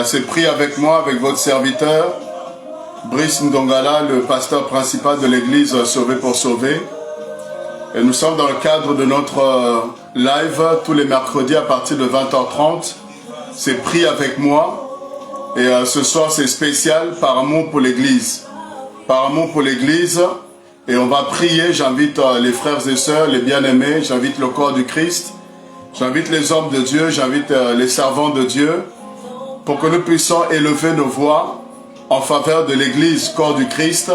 Voilà, c'est pris avec moi, avec votre serviteur, Brice Ndongala, le pasteur principal de l'église Sauvé pour Sauver. Et nous sommes dans le cadre de notre live tous les mercredis à partir de 20h30. C'est pris avec moi. Et ce soir, c'est spécial par amour pour l'église. Par amour pour l'église. Et on va prier. J'invite les frères et sœurs, les bien-aimés. J'invite le corps du Christ. J'invite les hommes de Dieu. J'invite les servants de Dieu. Pour que nous puissions élever nos voix en faveur de l'église, corps du Christ.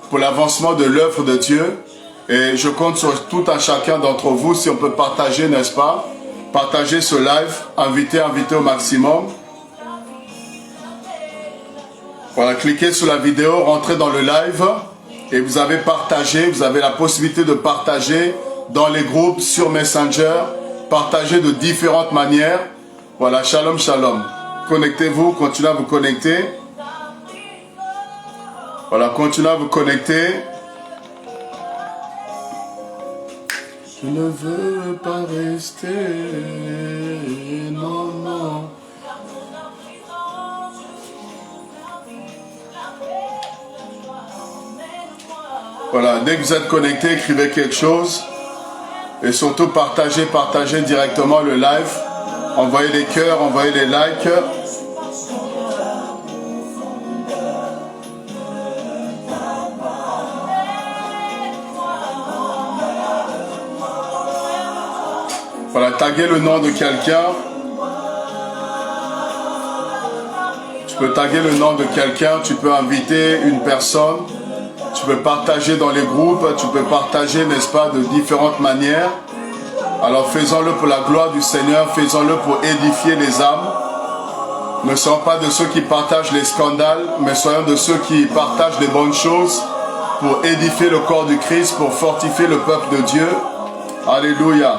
Pour l'avancement de l'œuvre de Dieu. Et je compte sur tout un chacun d'entre vous, si on peut partager, n'est-ce pas? Partager ce live, inviter au maximum. Voilà, cliquez sur la vidéo, rentrez dans le live et vous avez partagé, vous avez la possibilité de partager dans les groupes, sur Messenger, partager de différentes manières. Voilà, shalom, shalom. Connectez-vous, continuez à vous connecter. Voilà, continuez à vous connecter. Je ne veux pas rester, non, non. Voilà, dès que vous êtes connecté, écrivez quelque chose. Et surtout, partagez directement le live. Envoyez des cœurs, envoyez des likes. Voilà, taguer le nom de quelqu'un. Tu peux taguer le nom de quelqu'un, tu peux inviter une personne, tu peux partager dans les groupes, tu peux partager, n'est-ce pas, de différentes manières. Alors faisons-le pour la gloire du Seigneur, faisons-le pour édifier les âmes. Ne soyons pas de ceux qui partagent les scandales, mais soyons de ceux qui partagent les bonnes choses pour édifier le corps du Christ, pour fortifier le peuple de Dieu. Alléluia.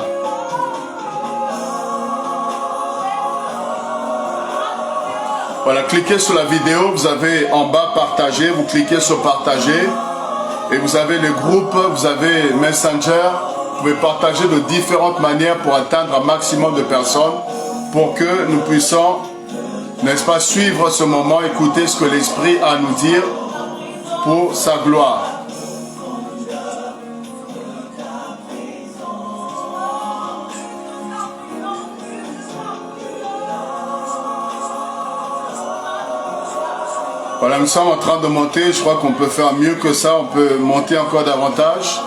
Voilà, cliquez sur la vidéo, vous avez en bas partager, vous cliquez sur partager et vous avez les groupes, vous avez Messenger, vous pouvez partager de différentes manières pour atteindre un maximum de personnes pour que nous puissions, n'est-ce pas, suivre ce moment, écouter ce que l'Esprit a à nous dire pour sa gloire. Voilà, nous sommes en train de monter, je crois qu'on peut faire mieux que ça, on peut monter encore davantage.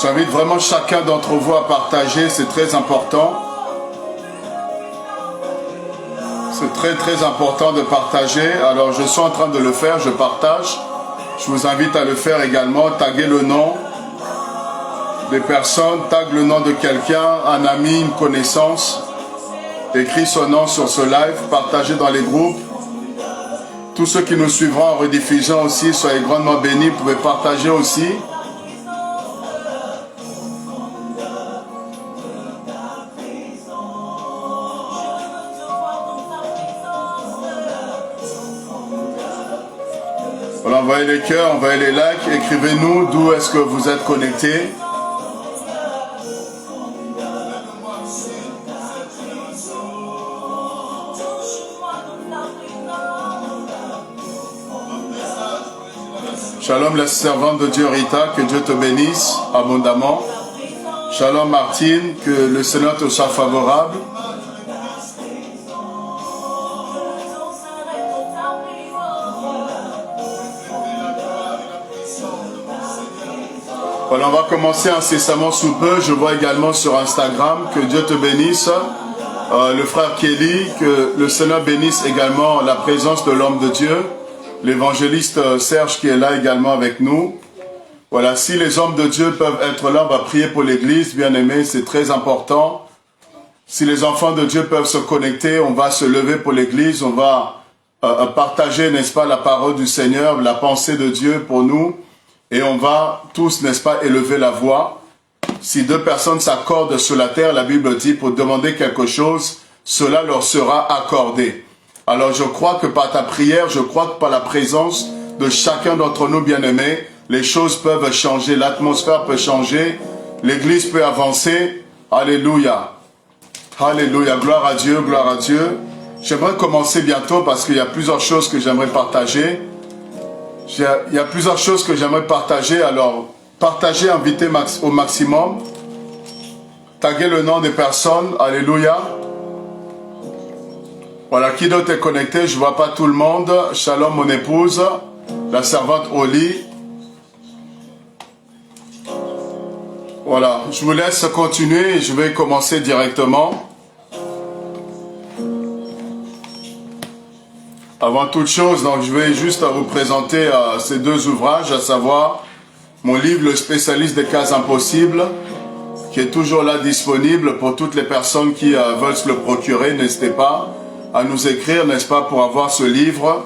J'invite vraiment chacun d'entre vous à partager, c'est très important. C'est très important de partager, alors je suis en train de le faire, je partage. Je vous invite à le faire également, taguer le nom des personnes, tague le nom de quelqu'un, un ami, une connaissance. Écris son nom sur ce live, partagez dans les groupes. Tous ceux qui nous suivront en rediffusion aussi, soyez grandement bénis, vous pouvez partager aussi. Voilà, envoyez les cœurs, envoyez les likes, écrivez-nous d'où est-ce que vous êtes connectés. Shalom la servante de Dieu Rita, que Dieu te bénisse abondamment. Shalom Martine, que le Seigneur te soit favorable. Voilà, on va commencer incessamment sous peu. Je vois également sur Instagram, que Dieu te bénisse. Le frère Kelly, que le Seigneur bénisse également la présence de l'homme de Dieu. L'évangéliste Serge qui est là également avec nous. Voilà, si les hommes de Dieu peuvent être là, on va prier pour l'église, bien aimé, c'est très important. Si les enfants de Dieu peuvent se connecter, on va se lever pour l'église, on va partager, n'est-ce pas, la parole du Seigneur, la pensée de Dieu pour nous. Et on va tous, n'est-ce pas, élever la voix. Si deux personnes s'accordent sur la terre, la Bible dit, pour demander quelque chose, cela leur sera accordé. Alors je crois que par ta prière, je crois que par la présence de chacun d'entre nous bien-aimés, les choses peuvent changer, l'atmosphère peut changer, l'église peut avancer. Alléluia. Alléluia. Gloire à Dieu, gloire à Dieu. J'aimerais commencer bientôt parce qu'il y a plusieurs choses que j'aimerais partager. Il y a plusieurs choses que j'aimerais partager. Alors, partagez, invitez au maximum. Taguez le nom des personnes. Alléluia. Voilà, qui d'autre est connecté? Je ne vois pas tout le monde. Shalom, mon épouse. La servante au lit. Voilà, je vous laisse continuer et je vais commencer directement. Avant toute chose, donc je vais juste vous présenter ces deux ouvrages, à savoir mon livre Le spécialiste des cas impossibles, qui est toujours là disponible pour toutes les personnes qui veulent se le procurer. N'hésitez pas à nous écrire, n'est-ce pas, pour avoir ce livre.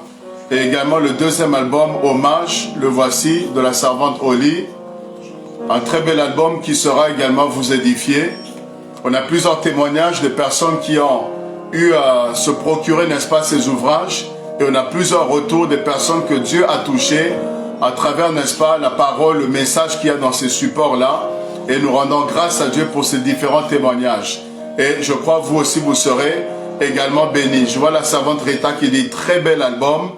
Et également le deuxième album, Hommage, le voici, de la servante au lit. Un très bel album qui sera également vous édifier. On a plusieurs témoignages de personnes qui ont eu à se procurer, n'est-ce pas, ces ouvrages. Et on a plusieurs retours des personnes que Dieu a touchées à travers, n'est-ce pas, la parole, le message qu'il y a dans ces supports-là. Et nous rendons grâce à Dieu pour ces différents témoignages. Et je crois que vous aussi, vous serez également bénis. Je vois la servante Rita qui dit très bel album.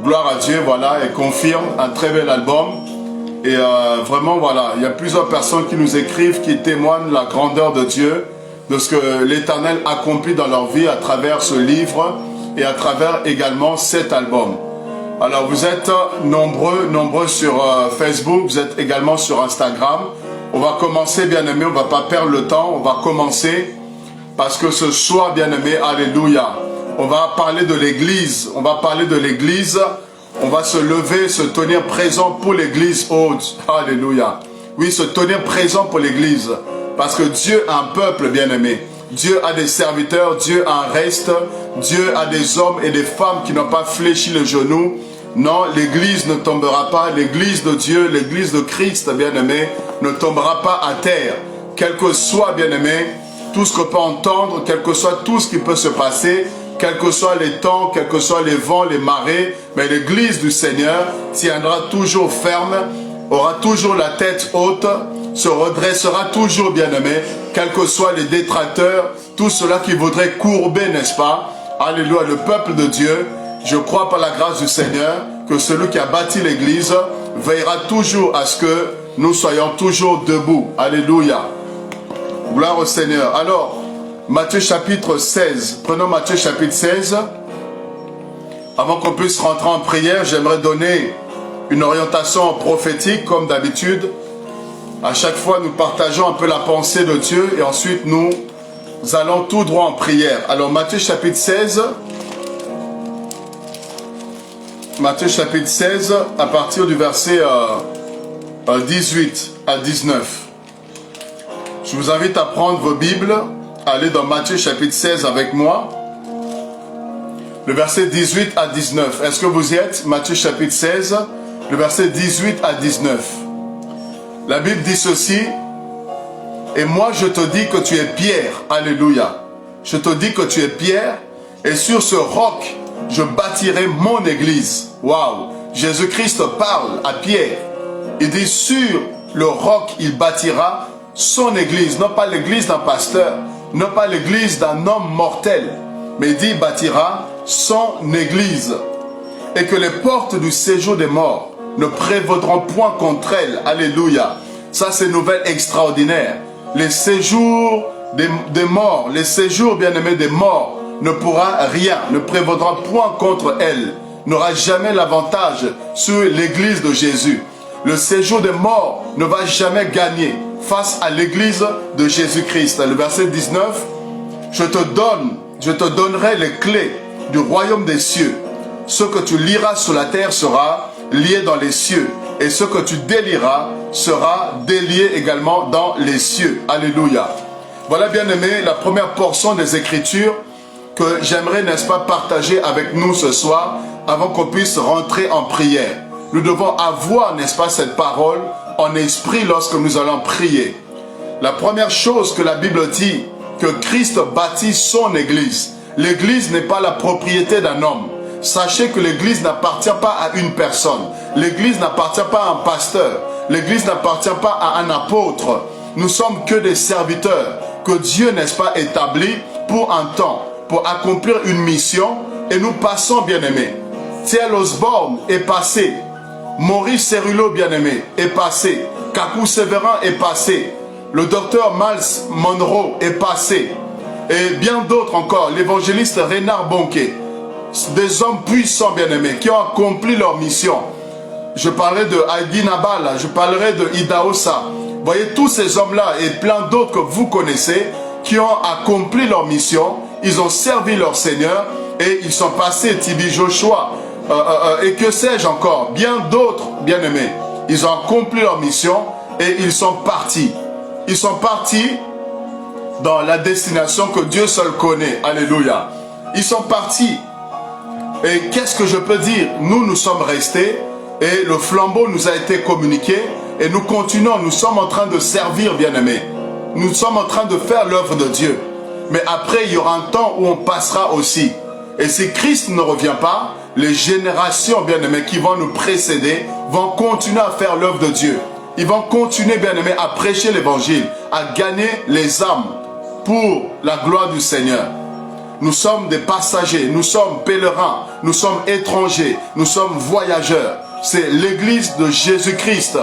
Gloire à Dieu, voilà, et confirme un très bel album. Et vraiment, voilà, il y a plusieurs personnes qui nous écrivent, qui témoignent de la grandeur de Dieu, de ce que l'Éternel accomplit dans leur vie à travers ce livre et à travers également cet album. Alors, vous êtes nombreux sur Facebook, vous êtes également sur Instagram. On va commencer, bien-aimés, on ne va pas perdre le temps, on va commencer parce que ce soir, bien-aimés, alléluia, on va parler de l'Église, on va parler de l'Église. On va se lever, se tenir présent pour l'Église haute. Alléluia. Oui, se tenir présent pour l'Église. Parce que Dieu a un peuple bien-aimé. Dieu a des serviteurs, Dieu a un reste. Dieu a des hommes et des femmes qui n'ont pas fléchi le genou. Non, l'Église ne tombera pas. L'Église de Dieu, l'Église de Christ, bien-aimé, ne tombera pas à terre. Quel que soit, bien-aimé, tout ce qu'on peut entendre, quel que soit tout ce qui peut se passer, quels que soient les temps, quels que soient les vents, les marées, mais l'Église du Seigneur tiendra toujours ferme, aura toujours la tête haute, se redressera toujours, bien-aimé, quels que soient les détracteurs, tout cela qui voudrait courber, n'est-ce pas? Alléluia, le peuple de Dieu, je crois par la grâce du Seigneur que celui qui a bâti l'Église veillera toujours à ce que nous soyons toujours debout. Alléluia. Gloire au Seigneur. Alors, Matthieu chapitre 16. Prenons Matthieu chapitre 16. Avant qu'on puisse rentrer en prière, j'aimerais donner une orientation prophétique comme d'habitude. À chaque fois, nous partageons un peu la pensée de Dieu et ensuite nous allons tout droit en prière. Alors Matthieu chapitre 16. Matthieu chapitre 16 à partir du verset 18 à 19. Je vous invite à prendre vos Bibles. Allez dans Matthieu chapitre 16 avec moi. Le verset 18 à 19. Est-ce que vous y êtes? Matthieu chapitre 16, le verset 18 à 19. La Bible dit ceci. Et moi je te dis que tu es Pierre. Alléluia. Je te dis que tu es Pierre. Et sur ce roc, je bâtirai mon église. Waouh. Jésus-Christ parle à Pierre. Il dit sur le roc, il bâtira son église. Non pas l'église d'un pasteur. Non pas l'église d'un homme mortel, mais il dit bâtira son église. Et que les portes du séjour des morts ne prévaudront point contre elle. Alléluia. Ça c'est une nouvelle extraordinaire. Les séjours des morts, les séjours bien-aimés des morts ne pourra rien, ne prévaudra point contre elle. N'aura jamais l'avantage sur l'église de Jésus. Le séjour des morts ne va jamais gagner face à l'église de Jésus-Christ. Le verset 19, je te donnerai les clés du royaume des cieux. Ce que tu liras sur la terre sera lié dans les cieux. Et ce que tu délieras sera délié également dans les cieux. Alléluia. Voilà, bien-aimés, la première portion des Écritures que j'aimerais, n'est-ce pas, partager avec nous ce soir avant qu'on puisse rentrer en prière. Nous devons avoir, n'est-ce pas, cette parole en esprit lorsque nous allons prier. La première chose que la Bible dit, que Christ bâtit son église. L'église n'est pas la propriété d'un homme. Sachez que l'église n'appartient pas à une personne. L'église n'appartient pas à un pasteur. L'église n'appartient pas à un apôtre. Nous sommes que des serviteurs que Dieu, n'est-ce pas, établit pour un temps, pour accomplir une mission et nous passons, bien-aimés. Thiel Osborne est passé. Maurice Cerullo, bien-aimé, est passé. Kakou Sévérin est passé. Le docteur Miles Monroe est passé. Et bien d'autres encore. L'évangéliste Renard Bonquet. Des hommes puissants, bien-aimés, qui ont accompli leur mission. Je parlerai de Heidi Nabala, je parlerai de Ida Ossa. Vous voyez, tous ces hommes-là et plein d'autres que vous connaissez, qui ont accompli leur mission, ils ont servi leur Seigneur et ils sont passés, Tibi Joshua, et que sais-je encore, bien d'autres, bien-aimés. Ils ont accompli leur mission et ils sont partis. Ils sont partis dans la destination que Dieu seul connaît. Alléluia. Ils sont partis. Et qu'est-ce que je peux dire? Nous sommes restés et le flambeau nous a été communiqué et nous continuons, nous sommes en train de servir, bien-aimés. Nous sommes en train de faire l'œuvre de Dieu. Mais après, il y aura un temps où on passera aussi. Et si Christ ne revient pas, les générations, bien-aimés, qui vont nous précéder, vont continuer à faire l'œuvre de Dieu. Ils vont continuer, bien-aimés, à prêcher l'évangile, à gagner les âmes pour la gloire du Seigneur. Nous sommes des passagers, nous sommes pèlerins, nous sommes étrangers, nous sommes voyageurs. C'est l'église de Jésus-Christ.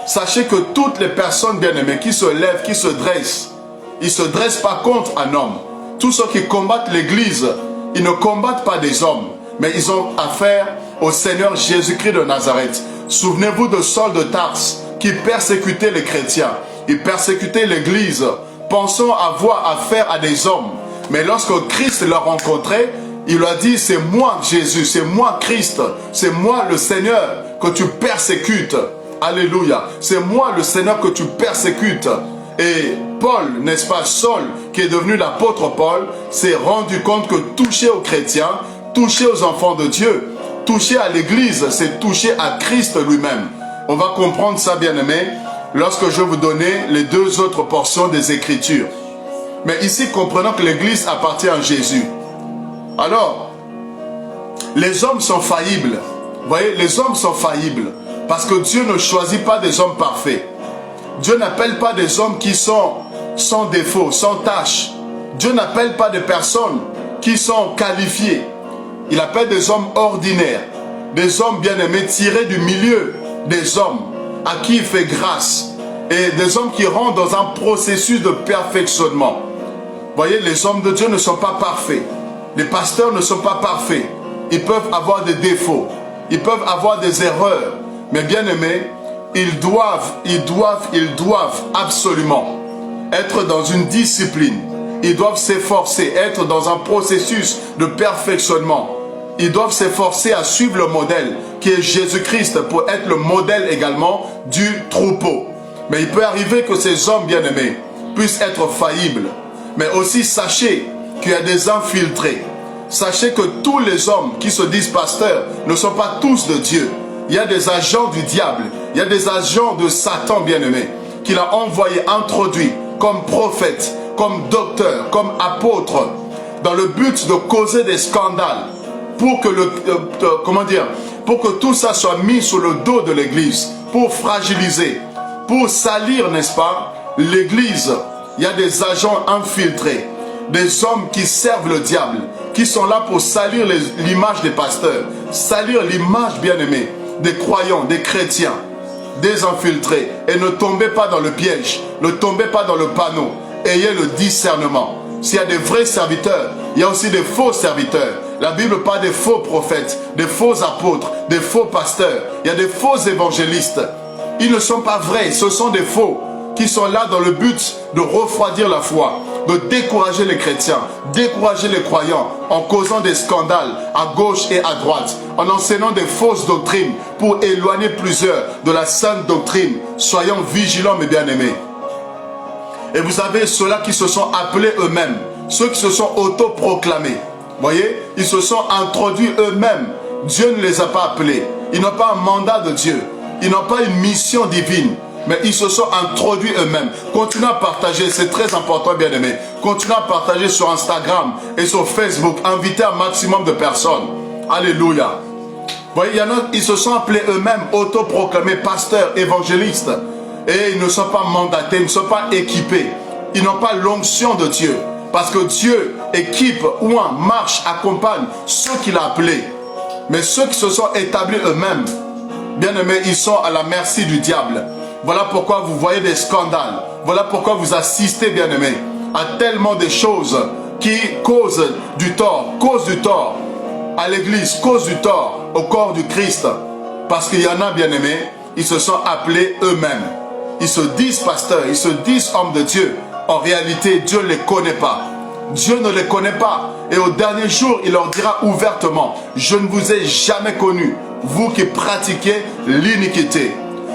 Sachez que toutes les personnes bien-aimées qui se lèvent, qui se dressent, ils ne se dressent pas contre un homme. Tous ceux qui combattent l'église, ils ne combattent pas des hommes, mais ils ont affaire au Seigneur Jésus-Christ de Nazareth. Souvenez-vous de Saul de Tarse qui persécutait les chrétiens. Il persécutait l'église, pensant avoir affaire à des hommes. Mais lorsque Christ l'a rencontré, il lui a dit, c'est moi Jésus, c'est moi Christ, c'est moi le Seigneur que tu persécutes. Alléluia. C'est moi le Seigneur que tu persécutes. Et Paul, n'est-ce pas, Saul, qui est devenu l'apôtre Paul, s'est rendu compte que toucher aux chrétiens, toucher aux enfants de Dieu, toucher à l'église, c'est toucher à Christ lui-même. On va comprendre ça, bien-aimés, lorsque je vais vous donner les deux autres portions des Écritures. Mais ici, comprenons que l'église appartient à Jésus. Alors, les hommes sont faillibles. Vous voyez, les hommes sont faillibles. Parce que Dieu ne choisit pas des hommes parfaits. Dieu n'appelle pas des hommes qui sont sans défaut, sans tâche. Dieu n'appelle pas des personnes qui sont qualifiées. Il appelle des hommes ordinaires. Des hommes bien-aimés tirés du milieu des hommes à qui il fait grâce. Et des hommes qui rentrent dans un processus de perfectionnement. Vous voyez, les hommes de Dieu ne sont pas parfaits. Les pasteurs ne sont pas parfaits. Ils peuvent avoir des défauts. Ils peuvent avoir des erreurs. Mais bien aimés, ils doivent absolument être dans une discipline. Ils doivent s'efforcer, être dans un processus de perfectionnement. Ils doivent s'efforcer à suivre le modèle qui est Jésus-Christ pour être le modèle également du troupeau. Mais il peut arriver que ces hommes bien-aimés puissent être faillibles. Mais aussi sachez qu'il y a des infiltrés. Sachez que tous les hommes qui se disent pasteurs ne sont pas tous de Dieu. Il y a des agents du diable, il y a des agents de Satan bien-aimé qu'il a envoyé, introduit comme prophète, comme docteur, comme apôtre, dans le but de causer des scandales pour que pour que tout ça soit mis sur le dos de l'église, pour fragiliser, pour salir, n'est-ce pas, l'église. Il y a des agents infiltrés, des hommes qui servent le diable, qui sont là pour salir l'image des pasteurs, salir l'image bien-aimée des croyants, des chrétiens, des infiltrés. Et ne tombez pas dans le piège, ne tombez pas dans le panneau. Ayez le discernement. S'il y a des vrais serviteurs, il y a aussi des faux serviteurs. La Bible parle des faux prophètes, des faux apôtres, des faux pasteurs. Il y a des faux évangélistes. Ils ne sont pas vrais, ce sont des faux qui sont là dans le but de refroidir la foi, de décourager les chrétiens, décourager les croyants en causant des scandales à gauche et à droite, en enseignant des fausses doctrines pour éloigner plusieurs de la sainte doctrine. Soyons vigilants, mes bien-aimés. Et vous avez ceux-là qui se sont appelés eux-mêmes, ceux qui se sont autoproclamés. Voyez, ils se sont introduits eux-mêmes. Dieu ne les a pas appelés. Ils n'ont pas un mandat de Dieu. Ils n'ont pas une mission divine. Mais ils se sont introduits eux-mêmes. Continuez à partager, c'est très important, bien-aimés. Continuez à partager sur Instagram et sur Facebook. Invitez un maximum de personnes. Alléluia. Vous voyez, il y en a, ils se sont appelés eux-mêmes autoproclamés pasteurs, évangélistes. Et ils ne sont pas mandatés, ils ne sont pas équipés. Ils n'ont pas l'onction de Dieu. Parce que Dieu équipe ou en marche accompagne ceux qu'il a appelés. Mais ceux qui se sont établis eux-mêmes, bien-aimés, ils sont à la merci du diable. Voilà pourquoi vous voyez des scandales. Voilà pourquoi vous assistez, bien-aimés, à tellement de choses qui causent du tort à l'église, causent du tort au corps du Christ. Parce qu'il y en a, bien-aimés, ils se sont appelés eux-mêmes. Ils se disent pasteurs, ils se disent hommes de Dieu. En réalité, Dieu ne les connaît pas. Dieu ne les connaît pas. Et au dernier jour, il leur dira ouvertement, je ne vous ai jamais connus, vous qui pratiquez l'iniquité.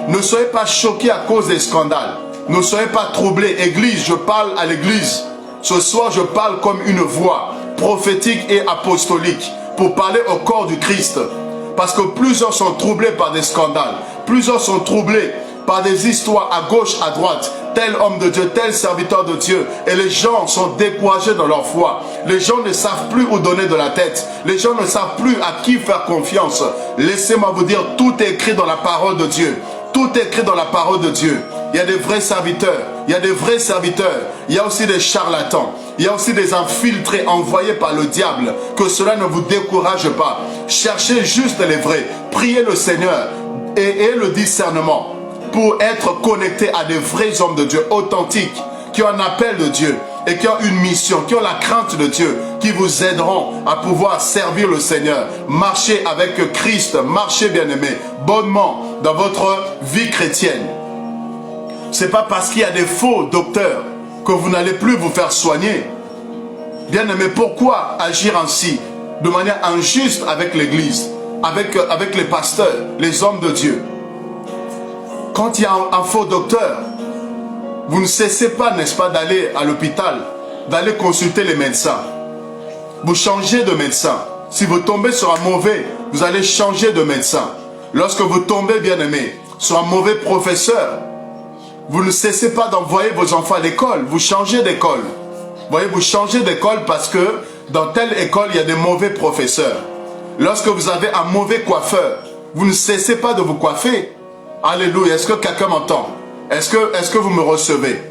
Ne soyez pas choqués à cause des scandales. Ne soyez pas troublés. Église, je parle à l'église. Ce soir, je parle comme une voix prophétique et apostolique pour parler au corps du Christ. Parce que plusieurs sont troublés par des scandales. Plusieurs sont troublés par des histoires à gauche, à droite. Tel homme de Dieu, tel serviteur de Dieu. Et les gens sont découragés dans leur foi. Les gens ne savent plus où donner de la tête. Les gens ne savent plus à qui faire confiance. Laissez-moi vous dire, tout est écrit dans la parole de Dieu. Tout est écrit dans la parole de Dieu. Il y a des vrais serviteurs. Il y a des vrais serviteurs. Il y a aussi des charlatans. Il y a aussi des infiltrés envoyés par le diable. Que cela ne vous décourage pas. Cherchez juste les vrais. Priez le Seigneur et le discernement pour être connecté à des vrais hommes de Dieu authentiques, qui ont un appel de Dieu et qui ont une mission, qui ont la crainte de Dieu, qui vous aideront à pouvoir servir le Seigneur. Marchez avec Christ, marchez bien-aimé, bonnement dans votre vie chrétienne. Ce n'est pas parce qu'il y a des faux docteurs que vous n'allez plus vous faire soigner. Bien-aimé, pourquoi agir ainsi, de manière injuste avec l'Église, avec les pasteurs, les hommes de Dieu? Quand il y a un faux docteur, vous ne cessez pas, n'est-ce pas, d'aller à l'hôpital, d'aller consulter les médecins. Vous changez de médecin. Si vous tombez sur un mauvais, vous allez changer de médecin. Lorsque vous tombez, bien-aimé, sur un mauvais professeur, vous ne cessez pas d'envoyer vos enfants à l'école. Vous changez d'école. Voyez, vous changez d'école parce que dans telle école, il y a des mauvais professeurs. Lorsque vous avez un mauvais coiffeur, vous ne cessez pas de vous coiffer. Alléluia. Est-ce que quelqu'un m'entend? Est-ce que vous me recevez?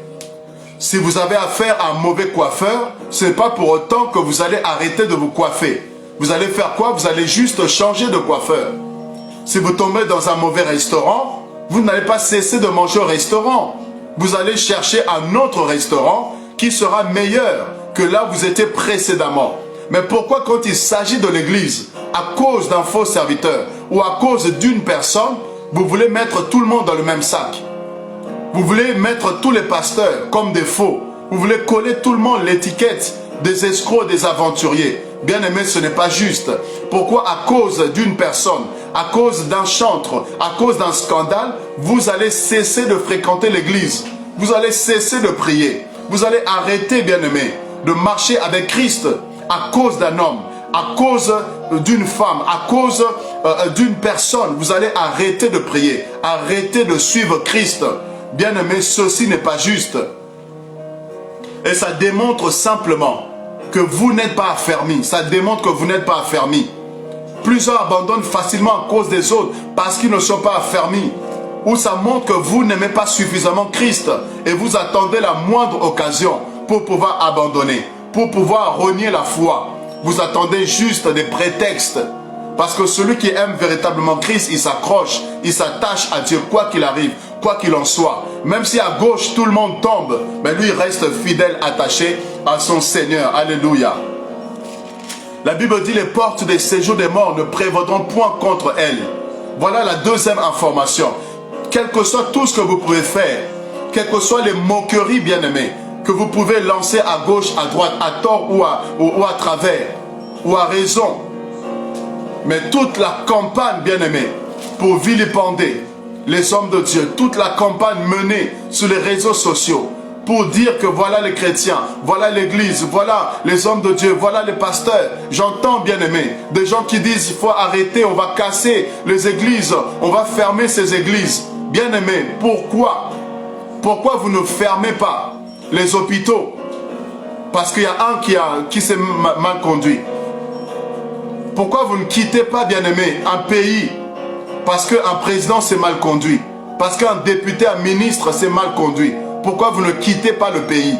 Si vous avez affaire à un mauvais coiffeur, ce n'est pas pour autant que vous allez arrêter de vous coiffer. Vous allez faire quoi? Vous allez juste changer de coiffeur. Si vous tombez dans un mauvais restaurant, vous n'allez pas cesser de manger au restaurant. Vous allez chercher un autre restaurant qui sera meilleur que là où vous étiez précédemment. Mais pourquoi quand il s'agit de l'église, à cause d'un faux serviteur ou à cause d'une personne, vous voulez mettre tout le monde dans le même sac? Vous voulez mettre tous les pasteurs comme des faux. Vous voulez coller tout le monde l'étiquette des escrocs, des aventuriers. Bien aimé, ce n'est pas juste. Pourquoi à cause d'une personne, à cause d'un chantre, à cause d'un scandale, vous allez cesser de fréquenter l'église? Vous allez cesser de prier. Vous allez arrêter, bien aimé, de marcher avec Christ à cause d'un homme, à cause d'une femme, à cause d'une personne. Vous allez arrêter de prier, arrêter de suivre Christ. Bien aimé, ceci n'est pas juste. Et ça démontre simplement que vous n'êtes pas affermis. Ça démontre que vous n'êtes pas affermis. Plusieurs abandonnent facilement à cause des autres parce qu'ils ne sont pas affermis. Ou ça montre que vous n'aimez pas suffisamment Christ et vous attendez la moindre occasion pour pouvoir abandonner, pour pouvoir renier la foi. Vous attendez juste des prétextes. Parce que celui qui aime véritablement Christ, il s'accroche, il s'attache à Dieu, quoi qu'il arrive, quoi qu'il en soit. Même si à gauche tout le monde tombe, mais lui il reste fidèle, attaché à son Seigneur. Alléluia. La Bible dit les portes des séjours des morts ne prévaudront point contre elle. Voilà la deuxième information. Quel que soit tout ce que vous pouvez faire, quelles que soient les moqueries bien-aimées, que vous pouvez lancer à gauche, à droite, à tort ou à travers, ou à raison. Mais toute la campagne, bien-aimée, pour vilipender les hommes de Dieu, toute la campagne menée sur les réseaux sociaux, pour dire que voilà les chrétiens, voilà l'église, voilà les hommes de Dieu, voilà les pasteurs. J'entends, bien-aimés, des gens qui disent il faut arrêter, on va casser les églises, on va fermer ces églises. Bien-aimés, pourquoi? Pourquoi vous ne fermez pas les hôpitaux? Parce qu'il y a un qui s'est mal conduit. Pourquoi vous ne quittez pas, bien-aimé, un pays parce qu'un président s'est mal conduit? Parce qu'un député, un ministre s'est mal conduit. Pourquoi vous ne quittez pas le pays?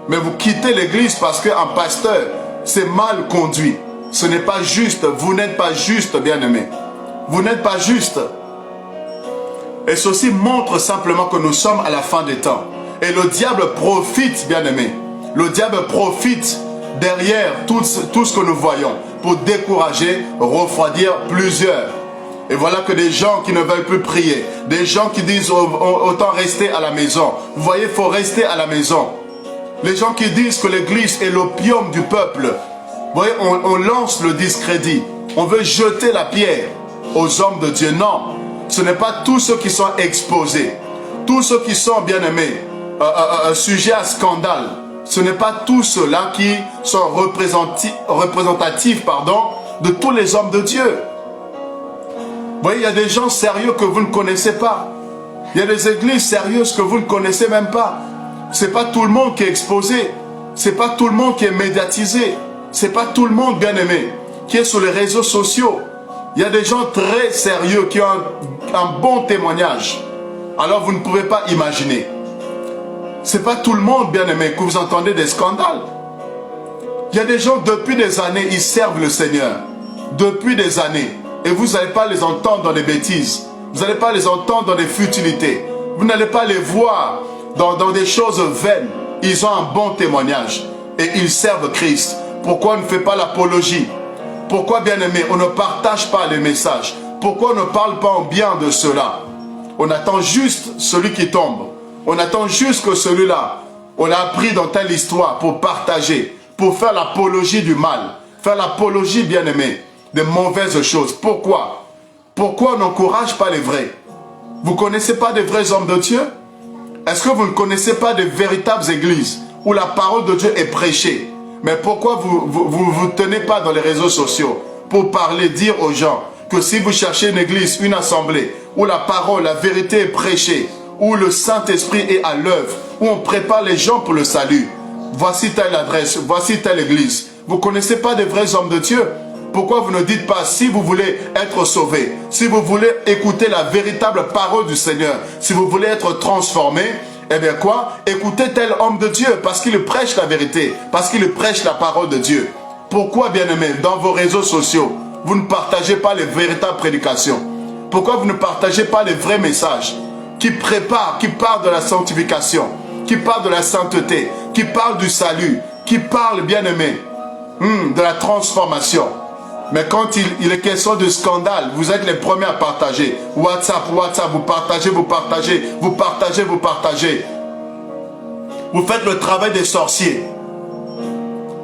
Mais vous quittez l'église parce qu'un pasteur s'est mal conduit. Ce n'est pas juste. Vous n'êtes pas juste, bien-aimés. Vous n'êtes pas juste. Et ceci montre simplement que nous sommes à la fin des temps. Et le diable profite, bien-aimés. Le diable profite derrière tout ce que nous voyons pour décourager, refroidir plusieurs. Et voilà que des gens qui ne veulent plus prier, des gens qui disent autant rester à la maison. Vous voyez, il faut rester à la maison. Les gens qui disent que l'église est l'opium du peuple. Vous voyez, on lance le discrédit. On veut jeter la pierre aux hommes de Dieu. Non, ce n'est pas tous ceux qui sont exposés. Tous ceux qui sont, bien-aimés, sujets à scandale. Ce n'est pas tous ceux-là qui sont représentatifs de tous les hommes de Dieu. Vous voyez, il y a des gens sérieux que vous ne connaissez pas. Il y a des églises sérieuses que vous ne connaissez même pas. Ce n'est pas tout le monde qui est exposé. Ce n'est pas tout le monde qui est médiatisé. Ce n'est pas tout le monde, bien-aimé, qui est sur les réseaux sociaux. Il y a des gens très sérieux qui ont un bon témoignage. Alors vous ne pouvez pas imaginer. Ce n'est pas tout le monde, bien-aimé, que vous entendez des scandales. Il y a des gens, depuis des années, ils servent le Seigneur. Depuis des années. Et vous n'allez pas les entendre dans des bêtises. Vous n'allez pas les entendre dans des futilités. Vous n'allez pas les voir dans des choses vaines. Ils ont un bon témoignage. Et ils servent Christ. Pourquoi on ne fait pas l'apologie? Pourquoi, bien-aimé, on ne partage pas les messages? Pourquoi on ne parle pas en bien de cela? On attend juste celui qui tombe. On attend juste que celui-là, on a appris dans telle histoire pour partager, pour faire l'apologie du mal, faire l'apologie, bien-aimé, des mauvaises choses. Pourquoi? Pourquoi on n'encourage pas les vrais? Vous ne connaissez pas des vrais hommes de Dieu? Est-ce que vous ne connaissez pas de véritables églises où la parole de Dieu est prêchée? Mais pourquoi vous tenez pas dans les réseaux sociaux pour parler, dire aux gens que si vous cherchez une église, une assemblée, où la parole, la vérité est prêchée, où le Saint-Esprit est à l'œuvre, où on prépare les gens pour le salut, voici telle adresse, voici telle église. Vous ne connaissez pas des vrais hommes de Dieu? Pourquoi vous ne dites pas, si vous voulez être sauvé, si vous voulez écouter la véritable parole du Seigneur, si vous voulez être transformé, eh bien quoi? Écoutez tel homme de Dieu, parce qu'il prêche la vérité, parce qu'il prêche la parole de Dieu. Pourquoi, bien-aimés, dans vos réseaux sociaux, vous ne partagez pas les véritables prédications? Pourquoi vous ne partagez pas les vrais messages qui préparent, qui parlent de la sanctification, qui parlent de la sainteté, qui parlent du salut, qui parlent, bien-aimés, de la transformation? Mais quand il est question de scandale, vous êtes les premiers à partager. WhatsApp, vous partagez, vous partagez, vous partagez, vous partagez. Vous faites le travail des sorciers.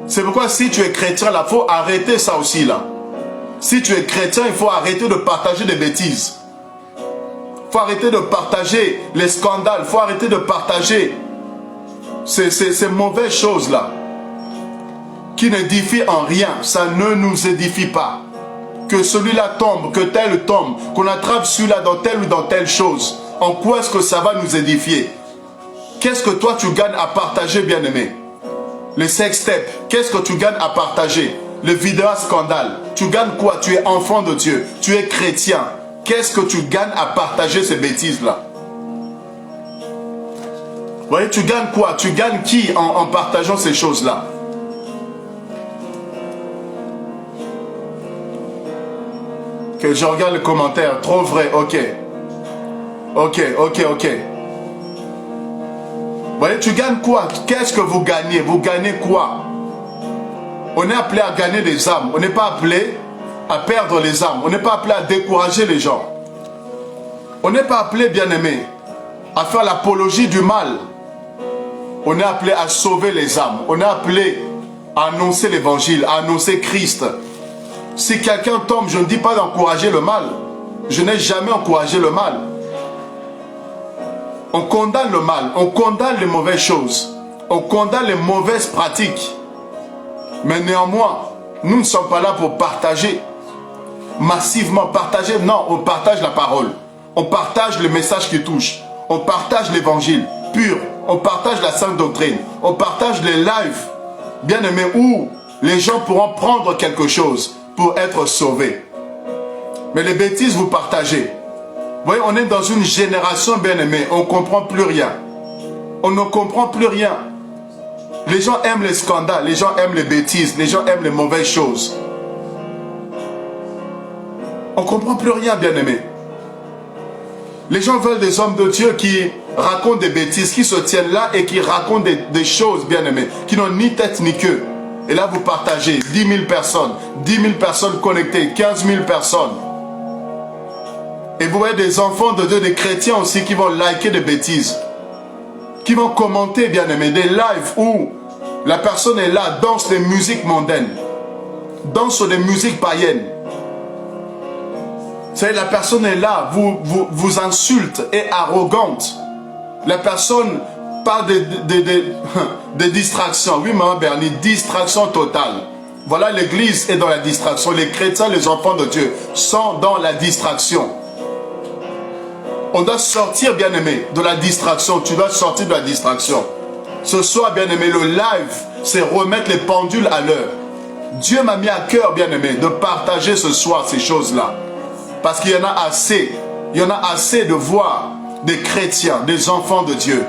C'est pourquoi si tu es chrétien, là, il faut arrêter ça aussi, là. Si tu es chrétien, il faut arrêter de partager des bêtises. Il faut arrêter de partager les scandales. Il faut arrêter de partager ces mauvaises choses-là, qui n'édifie en rien. Ça ne nous édifie pas. Que celui-là tombe, que tel tombe, qu'on attrape celui-là dans telle ou dans telle chose. En quoi est-ce que ça va nous édifier? Qu'est-ce que toi tu gagnes à partager, bien-aimé? Les sextapes, qu'est-ce que tu gagnes à partager? Les vidéos à scandale, tu gagnes quoi? Tu es enfant de Dieu, tu es chrétien. Qu'est-ce que tu gagnes à partager ces bêtises-là? Vous voyez, tu gagnes quoi? Tu gagnes qui en partageant ces choses-là? Que je regarde les commentaires, trop vrai, ok. Ok. Vous voyez, tu gagnes quoi? Qu'est-ce que vous gagnez? Vous gagnez quoi? On est appelé à gagner des âmes. On n'est pas appelé à perdre les âmes. On n'est pas appelé à décourager les gens. On n'est pas appelé, bien-aimé, à faire l'apologie du mal. On est appelé à sauver les âmes. On est appelé à annoncer l'évangile, à annoncer Christ. Si quelqu'un tombe, je ne dis pas d'encourager le mal. Je n'ai jamais encouragé le mal. On condamne le mal, on condamne les mauvaises choses, on condamne les mauvaises pratiques. Mais néanmoins, nous ne sommes pas là pour partager massivement, partager. Non, on partage la parole. On partage le message qui touche. On partage l'évangile pur. On partage la sainte doctrine. On partage les lives, bien aimés, où les gens pourront prendre quelque chose pour être sauvés. Mais les bêtises, vous partagez. Vous voyez, on est dans une génération, bien aimée, on ne comprend plus rien. On ne comprend plus rien. Les gens aiment les scandales, les gens aiment les bêtises, les gens aiment les mauvaises choses. On ne comprend plus rien, bien-aimé. Les gens veulent des hommes de Dieu qui racontent des bêtises, qui se tiennent là et qui racontent des choses, bien-aimés, qui n'ont ni tête ni queue. Et là, vous partagez 10 000 personnes, 10 000 personnes connectées, 15 000 personnes. Et vous voyez des enfants de Dieu, des chrétiens aussi qui vont liker des bêtises, qui vont commenter, bien-aimés, des lives où la personne est là, danse des musiques mondaines, danse sur des musiques païennes. Vous savez, la personne est là, vous insulte, est arrogante. La personne parle de distractions. Oui, maman Bernie, distraction totale. Voilà, l'église est dans la distraction. Les chrétiens, les enfants de Dieu sont dans la distraction. On doit sortir, bien-aimé, de la distraction. Tu dois sortir de la distraction. Ce soir, bien-aimé, le live, c'est remettre les pendules à l'heure. Dieu m'a mis à cœur, bien-aimé, de partager ce soir ces choses-là. Parce qu'il y en a assez. Il y en a assez de voir des chrétiens, des enfants de Dieu,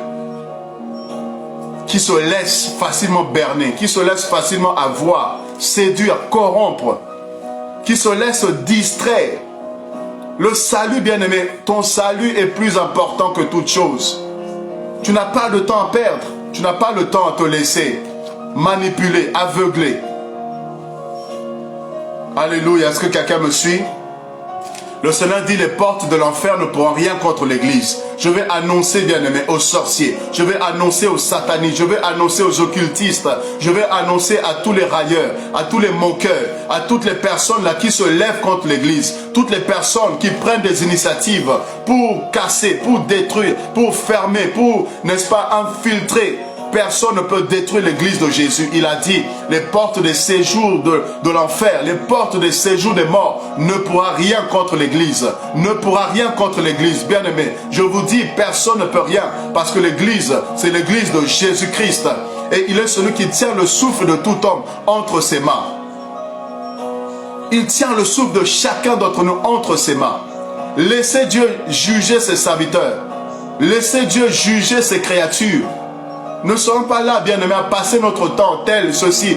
qui se laissent facilement berner, qui se laissent facilement avoir, séduire, corrompre, qui se laissent distraire. Le salut, bien-aimé, ton salut est plus important que toute chose. Tu n'as pas de temps à perdre. Tu n'as pas le temps à te laisser manipuler, aveugler. Alléluia. Est-ce que quelqu'un me suit? Le Seigneur dit, les portes de l'enfer ne pourront rien contre l'église. Je vais annoncer, bien-aimé, aux sorciers. Je vais annoncer aux satanistes. Je vais annoncer aux occultistes. Je vais annoncer à tous les railleurs, à tous les moqueurs, à toutes les personnes là qui se lèvent contre l'église. Toutes les personnes qui prennent des initiatives pour casser, pour détruire, pour fermer, pour, n'est-ce pas, infiltrer. Personne ne peut détruire l'église de Jésus. Il a dit, les portes des séjours de l'enfer, les portes des séjours des morts ne pourra rien contre l'église. Ne pourra rien contre l'église. Bien aimé, je vous dis, personne ne peut rien. Parce que l'église, c'est l'église de Jésus-Christ. Et il est celui qui tient le souffle de tout homme entre ses mains. Il tient le souffle de chacun d'entre nous entre ses mains. Laissez Dieu juger ses serviteurs. Laissez Dieu juger ses créatures. Ne sommes pas là, bien-aimés, à passer notre temps, tel, ceci,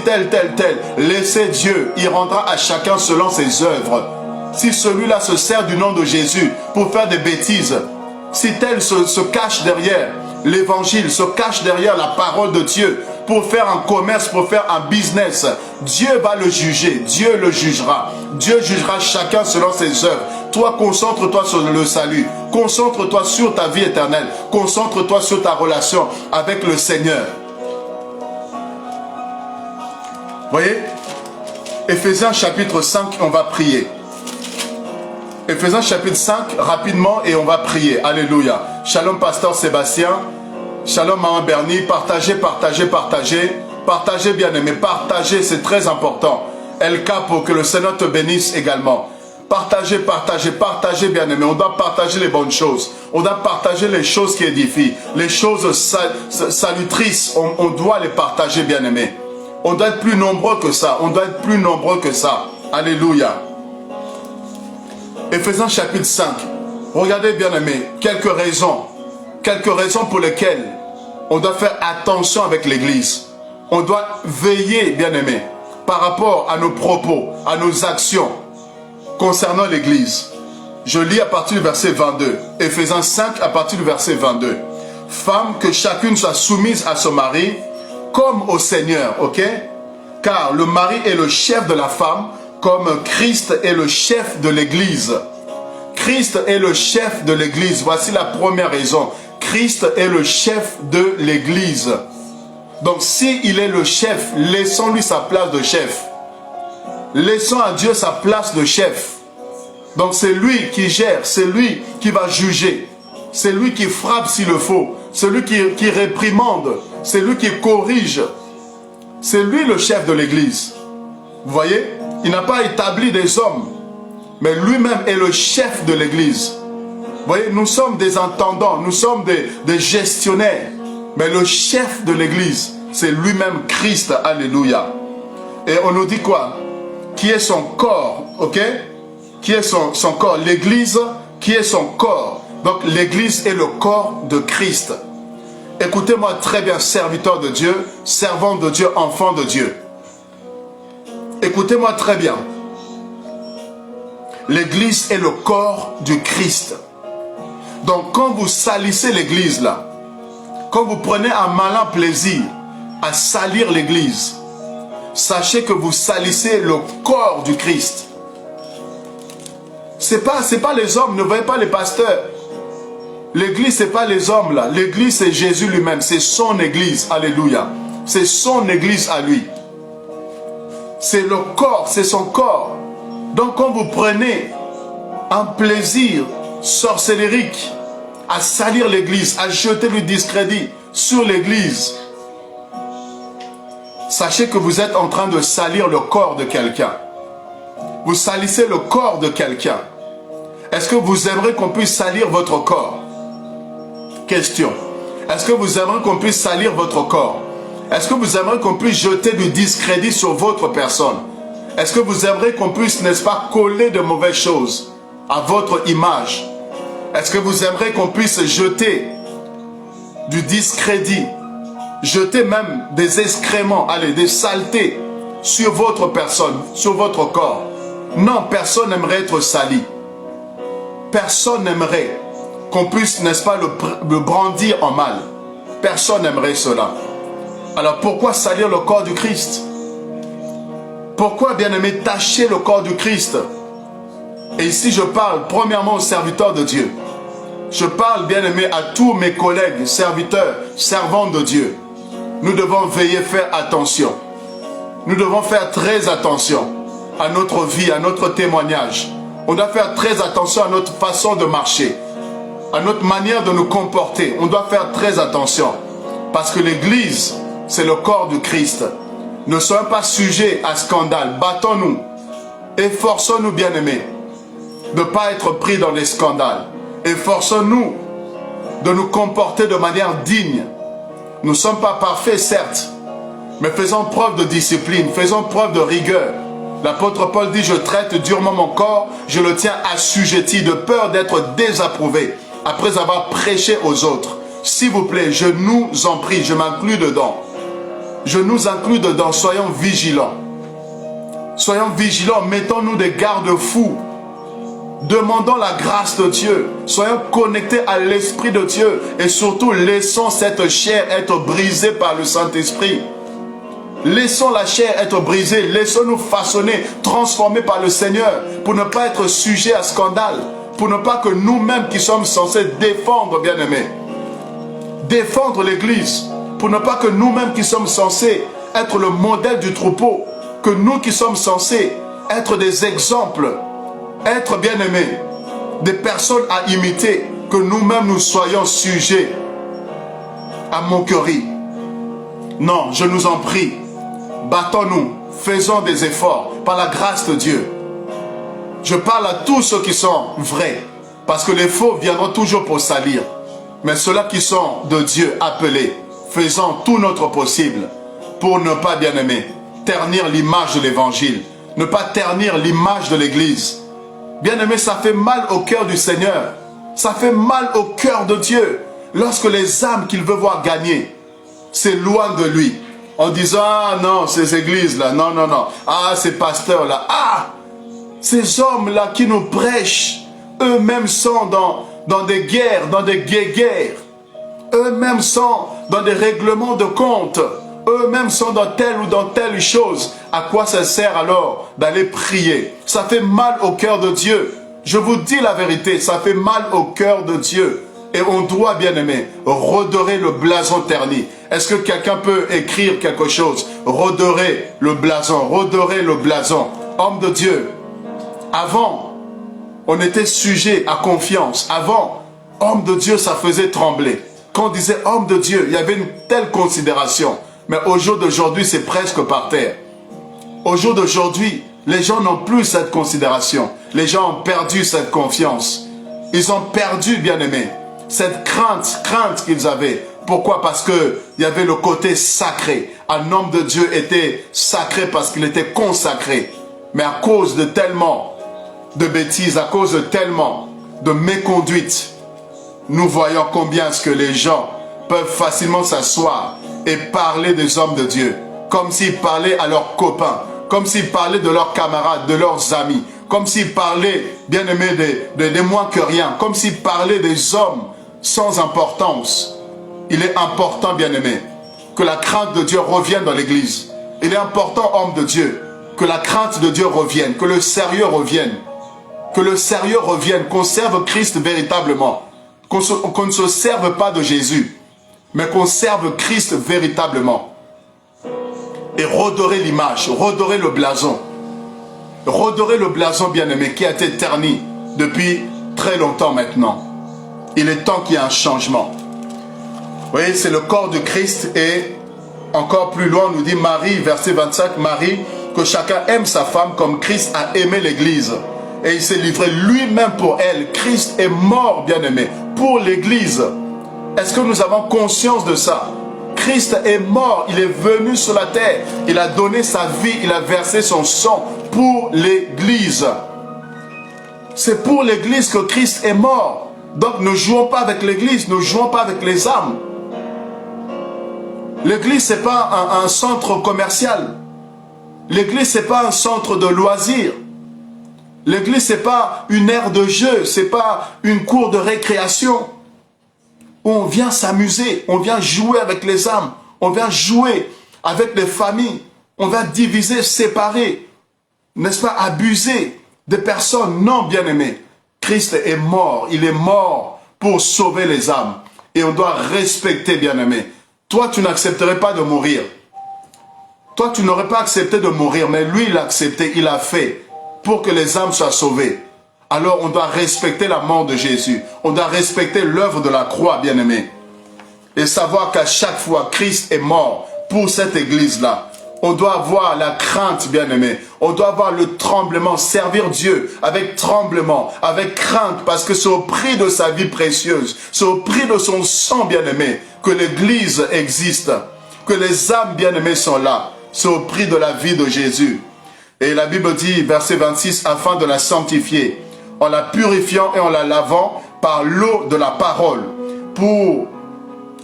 tel, tel, tel. Laissez Dieu, il rendra à chacun selon ses œuvres. Si celui-là se sert du nom de Jésus pour faire des bêtises, si tel se cache derrière l'évangile, se cache derrière la parole de Dieu, pour faire un commerce, pour faire un business, Dieu va le juger, Dieu le jugera. Dieu jugera chacun selon ses œuvres. Toi, concentre-toi sur le salut. Concentre-toi sur ta vie éternelle. Concentre-toi sur ta relation avec le Seigneur. Voyez, Éphésiens chapitre 5, on va prier. Éphésiens chapitre 5, rapidement, et on va prier. Alléluia. Shalom, pasteur Sébastien. Shalom, maman Bernie. Partagez, partagez, partagez. Partagez, bien-aimés. Partagez, c'est très important. El Capo, que le Seigneur te bénisse également. Partagez, partagez, partagez, bien-aimés. On doit partager les bonnes choses. On doit partager les choses qui édifient. Les choses salutrices, on doit les partager, bien-aimés. On doit être plus nombreux que ça. On doit être plus nombreux que ça. Alléluia. Éphésiens chapitre 5. Regardez, bien-aimés, quelques raisons pour lesquelles on doit faire attention avec l'Église. On doit veiller, bien-aimés, par rapport à nos propos, à nos actions concernant l'Église. Je lis à partir du verset 22. Éphésiens 5 à partir du verset 22. Femmes, que chacune soit soumise à son mari comme au Seigneur, ok? Car le mari est le chef de la femme, comme Christ est le chef de l'Église. Christ est le chef de l'Église. Voici la première raison. Christ est le chef de l'Église. Donc, s'il est le chef, laissons-lui sa place de chef. Laissons à Dieu sa place de chef. Donc, c'est lui qui gère, c'est lui qui va juger. C'est lui qui frappe s'il le faut. C'est lui qui réprimande. C'est lui qui corrige. C'est lui le chef de l'Église. Vous voyez? Il n'a pas établi des hommes, mais lui-même est le chef de l'Église. Vous voyez, nous sommes des intendants, nous sommes des gestionnaires, mais le chef de l'Église, c'est lui-même Christ. Alléluia. Et on nous dit quoi? Qui est son corps, ok? Qui est son corps? L'Église, qui est son corps. Donc l'Église est le corps de Christ. Écoutez-moi très bien, serviteur de Dieu, servant de Dieu, enfant de Dieu. Écoutez-moi très bien. L'église est le corps du Christ. Donc quand vous salissez l'église là, quand vous prenez un malin plaisir à salir l'église, sachez que vous salissez le corps du Christ. C'est pas les hommes, ne voyez pas les pasteurs. L'église, c'est pas les hommes là. L'église, c'est Jésus lui-même. C'est son église. Alléluia. C'est son église à lui. C'est le corps, c'est son corps. Donc quand vous prenez un plaisir sorcellérique à salir l'église, à jeter le discrédit sur l'église, sachez que vous êtes en train de salir le corps de quelqu'un. Vous salissez le corps de quelqu'un. Est-ce que vous aimeriez qu'on puisse salir votre corps? Question. Est-ce que vous aimeriez qu'on puisse salir votre corps? Est-ce que vous aimeriez qu'on puisse jeter du discrédit sur votre personne? Est-ce que vous aimeriez qu'on puisse, n'est-ce pas, coller de mauvaises choses à votre image? Est-ce que vous aimeriez qu'on puisse jeter du discrédit, jeter même des excréments, allez, des saletés sur votre personne, sur votre corps? Non, personne n'aimerait être sali. Personne n'aimerait qu'on puisse, n'est-ce pas, le brandir en mal. Personne n'aimerait cela. Alors pourquoi salir le corps du Christ? Pourquoi, bien-aimé, tacher le corps du Christ? Et ici je parle premièrement aux serviteurs de Dieu. Je parle, bien-aimé, à tous mes collègues, serviteurs, servants de Dieu. Nous devons veiller, faire attention. Nous devons faire très attention à notre vie, à notre témoignage. On doit faire très attention à notre façon de marcher, à notre manière de nous comporter. On doit faire très attention. Parce que l'Église, c'est le corps du Christ. Ne soyons pas sujets à scandale. Battons-nous. Efforçons-nous, bien-aimés, de ne pas être pris dans les scandales. Efforçons-nous de nous comporter de manière digne. Nous ne sommes pas parfaits, certes, mais faisons preuve de discipline, faisons preuve de rigueur. L'apôtre Paul dit, je traite durement mon corps, je le tiens assujetti de peur d'être désapprouvé après avoir prêché aux autres. S'il vous plaît, je nous en prie, je m'inclus dedans. Je nous inclus dedans, soyons vigilants. Soyons vigilants, mettons-nous des garde-fous. Demandons la grâce de Dieu. Soyons connectés à l'Esprit de Dieu. Et surtout, laissons cette chair être brisée par le Saint-Esprit. Laissons la chair être brisée. Laissons-nous façonner, transformer par le Seigneur. Pour ne pas être sujet à scandale. Pour ne pas que nous-mêmes qui sommes censés défendre, bien-aimés, défendre l'Église. Pour ne pas que nous-mêmes qui sommes censés être le modèle du troupeau. Que nous qui sommes censés être des exemples, être bien-aimés, des personnes à imiter, que nous-mêmes nous soyons sujets à moquerie. Non, je nous en prie, battons-nous, faisons des efforts par la grâce de Dieu. Je parle à tous ceux qui sont vrais, parce que les faux viendront toujours pour salir. Mais ceux-là qui sont de Dieu appelés, faisons tout notre possible pour ne pas, bien-aimés, ternir l'image de l'Évangile, ne pas ternir l'image de l'Église. Bien-aimé, ça fait mal au cœur du Seigneur. Ça fait mal au cœur de Dieu. Lorsque les âmes qu'il veut voir gagner s'éloignent de lui. En disant, ah non, ces églises-là, non, non, non. Ah, ces pasteurs-là. Ah, ces hommes-là qui nous prêchent, eux-mêmes sont dans des guerres, dans des guerres. Eux-mêmes sont dans des règlements de compte. Eux-mêmes sont dans telle ou dans telle chose. À quoi ça sert alors d'aller prier? Ça fait mal au cœur de Dieu. Je vous dis la vérité, ça fait mal au cœur de Dieu. Et on doit, bien aimé, redorer le blason terni. Est-ce que quelqu'un peut écrire quelque chose? Redorer le blason, redorer le blason. Homme de Dieu, avant, on était sujet à confiance. Avant, homme de Dieu, ça faisait trembler. Quand on disait homme de Dieu, il y avait une telle considération. Mais au jour d'aujourd'hui, c'est presque par terre. Au jour d'aujourd'hui, les gens n'ont plus cette considération. Les gens ont perdu cette confiance. Ils ont perdu, bien-aimés, cette crainte qu'ils avaient. Pourquoi? Parce qu'il y avait le côté sacré. Un homme de Dieu était sacré parce qu'il était consacré. Mais à cause de tellement de bêtises, à cause de tellement de méconduite, nous voyons combien est-ce que les gens peuvent facilement s'asseoir et parler des hommes de Dieu, comme s'ils parlaient à leurs copains, comme s'ils parlaient de leurs camarades, de leurs amis, comme s'ils parlaient, bien aimés, des moins que rien, comme s'ils parlaient des hommes sans importance. Il est important, bien aimé, que la crainte de Dieu revienne dans l'église. Il est important, homme de Dieu, que la crainte de Dieu revienne, que le sérieux revienne. Que le sérieux revienne, qu'on serve Christ véritablement. Qu'on ne se serve pas de Jésus, mais qu'on serve Christ véritablement. Et redorer l'image, redorer le blason. Redorer le blason, bien-aimé, qui a été terni depuis très longtemps maintenant. Il est temps qu'il y ait un changement. Vous voyez, c'est le corps de Christ et encore plus loin, on nous dit Marie, verset 25, Marie, que chacun aime sa femme comme Christ a aimé l'Église. Et il s'est livré lui-même pour elle. Christ est mort, bien-aimé, pour l'Église. Est-ce que nous avons conscience de ça? Christ est mort, il est venu sur la terre, il a donné sa vie, il a versé son sang pour l'Église. C'est pour l'Église que Christ est mort. Donc ne jouons pas avec l'Église, ne jouons pas avec les âmes. L'Église, ce n'est pas un centre commercial. L'Église, ce n'est pas un centre de loisirs. L'Église, ce n'est pas une aire de jeu, ce n'est pas une cour de récréation. On vient s'amuser, on vient jouer avec les âmes, on vient jouer avec les familles, on va diviser, séparer, n'est-ce pas, abuser des personnes non bien-aimées. Christ est mort, il est mort pour sauver les âmes. Et on doit respecter, bien-aimé. Toi, tu n'accepterais pas de mourir. Toi, tu n'aurais pas accepté de mourir, mais lui, il a accepté, il a fait pour que les âmes soient sauvées. Alors, on doit respecter la mort de Jésus. On doit respecter l'œuvre de la croix, bien-aimé. Et savoir qu'à chaque fois, Christ est mort pour cette église-là. On doit avoir la crainte, bien-aimé. On doit avoir le tremblement, servir Dieu avec tremblement, avec crainte, parce que c'est au prix de sa vie précieuse, c'est au prix de son sang, bien-aimé, que l'église existe, que les âmes, bien-aimées, sont là. C'est au prix de la vie de Jésus. Et la Bible dit, verset 26, afin de la sanctifier, en la purifiant et en la lavant par l'eau de la parole, pour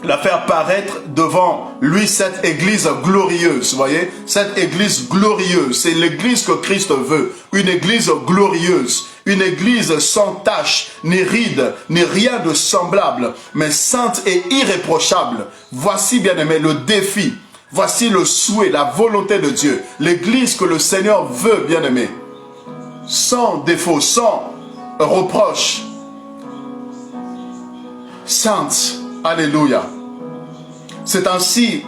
la faire paraître devant lui cette église glorieuse, vous voyez, cette église glorieuse, c'est l'église que Christ veut, une église glorieuse, une église sans tache, ni ride, ni rien de semblable, mais sainte et irréprochable. Voici, bien-aimé, le défi, voici le souhait, la volonté de Dieu, l'église que le Seigneur veut, bien-aimé, sans défaut, sans reproche, sainte. Alléluia. C'est ainsi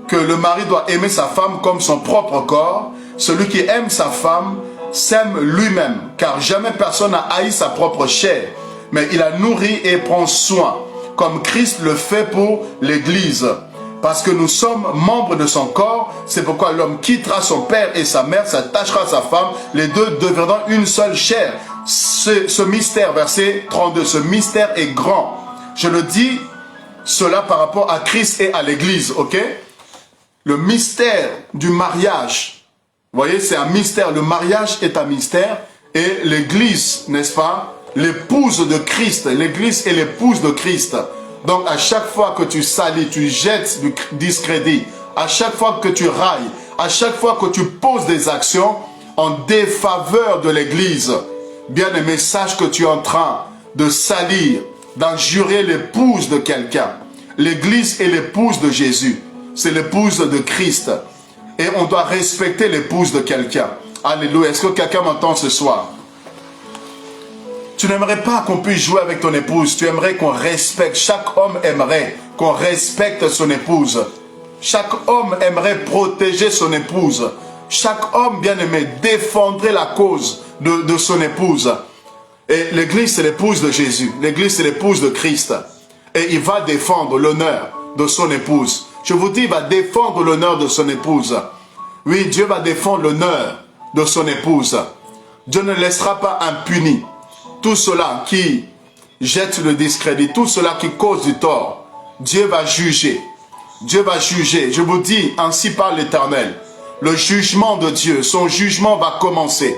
que le mari doit aimer sa femme comme son propre corps. Celui qui aime sa femme s'aime lui-même, car jamais personne n'a haï sa propre chair, mais il la nourrit et prend soin, comme Christ le fait pour l'Église. Parce que nous sommes membres de son corps, c'est pourquoi l'homme quittera son père et sa mère, s'attachera à sa femme, les deux deviendront une seule chair. Ce mystère, verset 32, ce mystère est grand. Je le dis cela par rapport à Christ et à l'Église, ok? Le mystère du mariage, vous voyez, c'est un mystère. Le mariage est un mystère et l'Église, n'est-ce pas? L'épouse de Christ, l'Église est l'épouse de Christ. Donc à chaque fois que tu salis, tu jettes du discrédit, à chaque fois que tu railles, à chaque fois que tu poses des actions en défaveur de l'Église, bien aimé, sache que tu es en train de salir, d'injurer l'épouse de quelqu'un. L'Église est l'épouse de Jésus. C'est l'épouse de Christ. Et on doit respecter l'épouse de quelqu'un. Alléluia. Est-ce que quelqu'un m'entend ce soir? Tu n'aimerais pas qu'on puisse jouer avec ton épouse. Tu aimerais qu'on respecte. Chaque homme aimerait qu'on respecte son épouse. Chaque homme aimerait protéger son épouse. Chaque homme bien-aimé défendrait la cause de son épouse. Et l'Église, c'est l'épouse de Jésus. L'Église, c'est l'épouse de Christ. Et il va défendre l'honneur de son épouse. Je vous dis, il va défendre l'honneur de son épouse. Oui, Dieu va défendre l'honneur de son épouse. Dieu ne laissera pas impuni tout cela qui jette le discrédit, tout cela qui cause du tort. Dieu va juger. Dieu va juger. Je vous dis, ainsi parle l'Éternel. Le jugement de Dieu, son jugement va commencer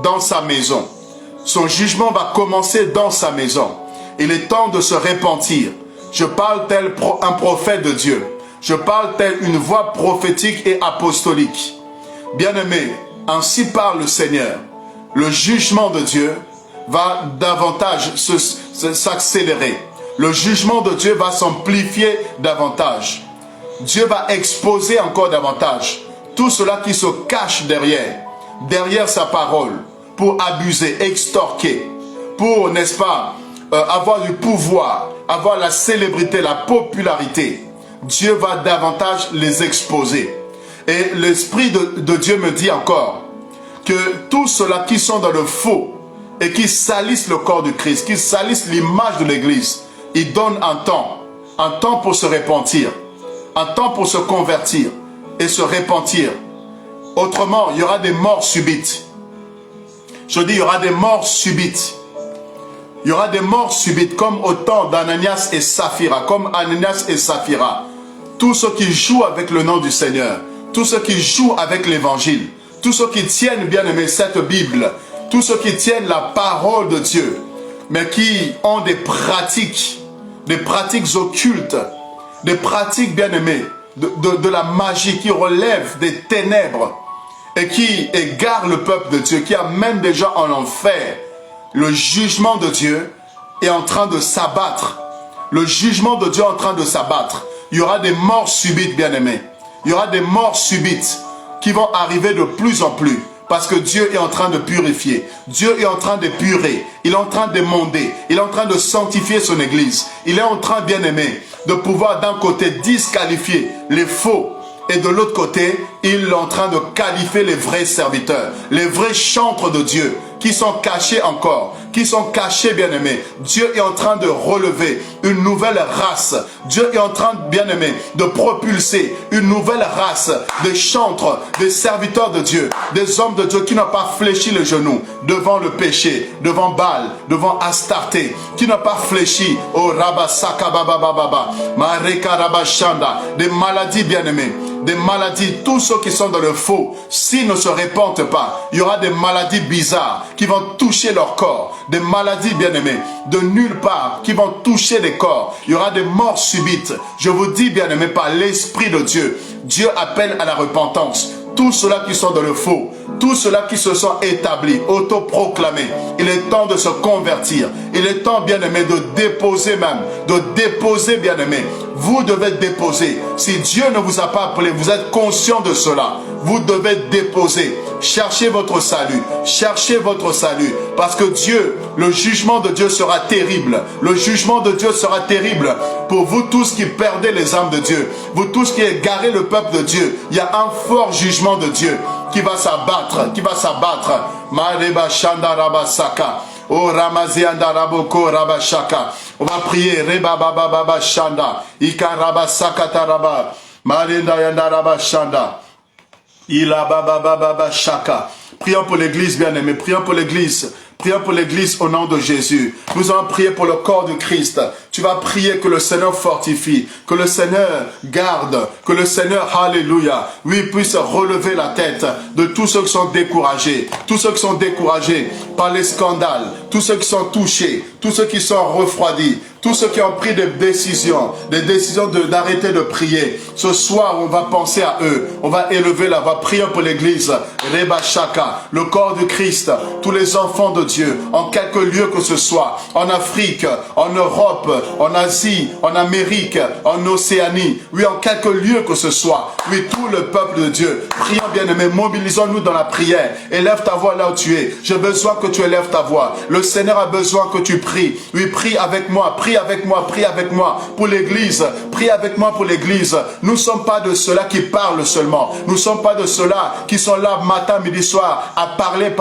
dans sa maison. Son jugement va commencer dans sa maison. Il est temps de se repentir, Je parle tel un prophète de Dieu. Je parle tel une voix prophétique et apostolique. Bien-aimés, ainsi parle le Seigneur. Le jugement de Dieu va davantage s'accélérer. Le jugement de Dieu va s'amplifier davantage. Dieu va exposer encore davantage tout cela qui se cache derrière sa parole, pour abuser, extorquer, pour, n'est-ce pas, avoir du pouvoir, avoir la célébrité, la popularité. Dieu va davantage les exposer. Et l'Esprit de Dieu me dit encore que tous ceux-là qui sont dans le faux et qui salissent le corps de Christ, qui salissent l'image de l'Église, ils donnent un temps pour se repentir, un temps pour se convertir et se repentir. Autrement, il y aura des morts subites. Je dis, il y aura des morts subites. Il y aura des morts subites comme au temps d'Ananias et Saphira, comme Ananias et Saphira. Tous ceux qui jouent avec le nom du Seigneur, tous ceux qui jouent avec l'Évangile, tous ceux qui tiennent, bien aimé, cette Bible, tous ceux qui tiennent la parole de Dieu, mais qui ont des pratiques occultes, des pratiques, bien aimées, de la magie qui relève des ténèbres et qui égare le peuple de Dieu, qui amène des gens en enfer. Le jugement de Dieu est en train de s'abattre. Le jugement de Dieu est en train de s'abattre. Il y aura des morts subites, bien-aimés. Il y aura des morts subites qui vont arriver de plus en plus. Parce que Dieu est en train de purifier. Dieu est en train d'épurer. Il est en train d'émonder. Il est en train de sanctifier son Église. Il est en train, bien-aimé, de pouvoir d'un côté disqualifier les faux. Et de l'autre côté, il est en train de qualifier les vrais serviteurs, les vrais chantres de Dieu, qui sont cachés encore, qui sont cachés, bien-aimés. Dieu est en train de relever une nouvelle race. Dieu est en train, bien-aimés, de propulser une nouvelle race de chantres, de serviteurs de Dieu, des hommes de Dieu qui n'ont pas fléchi le genou devant le péché, devant Baal, devant Astarté, qui n'ont pas fléchi au Rabasaka Baba, Mareka Rabashanda, des maladies, bien-aimés. Des maladies, tous ceux qui sont dans le faux, s'ils ne se répandent pas, il y aura des maladies bizarres qui vont toucher leur corps, des maladies bien-aimées, de nulle part, qui vont toucher les corps. Il y aura des morts subites. Je vous dis, bien-aimés, par l'Esprit de Dieu, Dieu appelle à la repentance. Tous ceux-là qui sont dans le faux, tous ceux-là qui se sont établis, autoproclamés, il est temps de se convertir. Il est temps, bien-aimé, de déposer même, bien-aimé. Vous devez déposer. Si Dieu ne vous a pas appelé, vous êtes conscient de cela. Vous devez déposer. Cherchez votre salut. Cherchez votre salut. Parce que Dieu, le jugement de Dieu sera terrible. Le jugement de Dieu sera terrible pour vous tous qui perdez les âmes de Dieu. Vous tous qui égarez le peuple de Dieu. Il y a un fort jugement de Dieu qui va s'abattre. Qui va s'abattre. Mareba Shanda Rabasaka. Oh Ramazianda Raboko Rabashaka. On va prier. Reba Baba Baba Shanda. Ika Rabasaka Taraba. Marinda Yanda Rabashanda. Ila Baba Baba Shaka. Prions pour l'église, bien-aimés. Prions pour l'église. Prions pour l'église au nom de Jésus. Nous allons prier pour le corps de Christ. Tu vas prier que le Seigneur fortifie, que le Seigneur garde, que le Seigneur, alléluia, oui, puisse relever la tête de tous ceux qui sont découragés, tous ceux qui sont découragés par les scandales, tous ceux qui sont touchés, tous ceux qui sont refroidis, tous ceux qui ont pris des décisions d'arrêter de prier. Ce soir, on va penser à eux. On va élever la voix. Prions pour l'église. Reba Shaka, le corps de Christ, tous les enfants de Dieu, en quelque lieu que ce soit, en Afrique, en Europe, en Asie, en Amérique, en Océanie, oui, en quelque lieu que ce soit, oui, tout le peuple de Dieu. Prions, bien-aimés, mobilisons-nous dans la prière. Élève ta voix là où tu es. J'ai besoin que tu élèves ta voix. Le Seigneur a besoin que tu pries. Oui, prie avec moi, prie avec moi, prie avec moi pour l'église. Prie avec moi pour l'église. Nous ne sommes pas de ceux-là qui parlent seulement. Nous ne sommes pas de ceux-là qui sont là matin, midi, soir à parler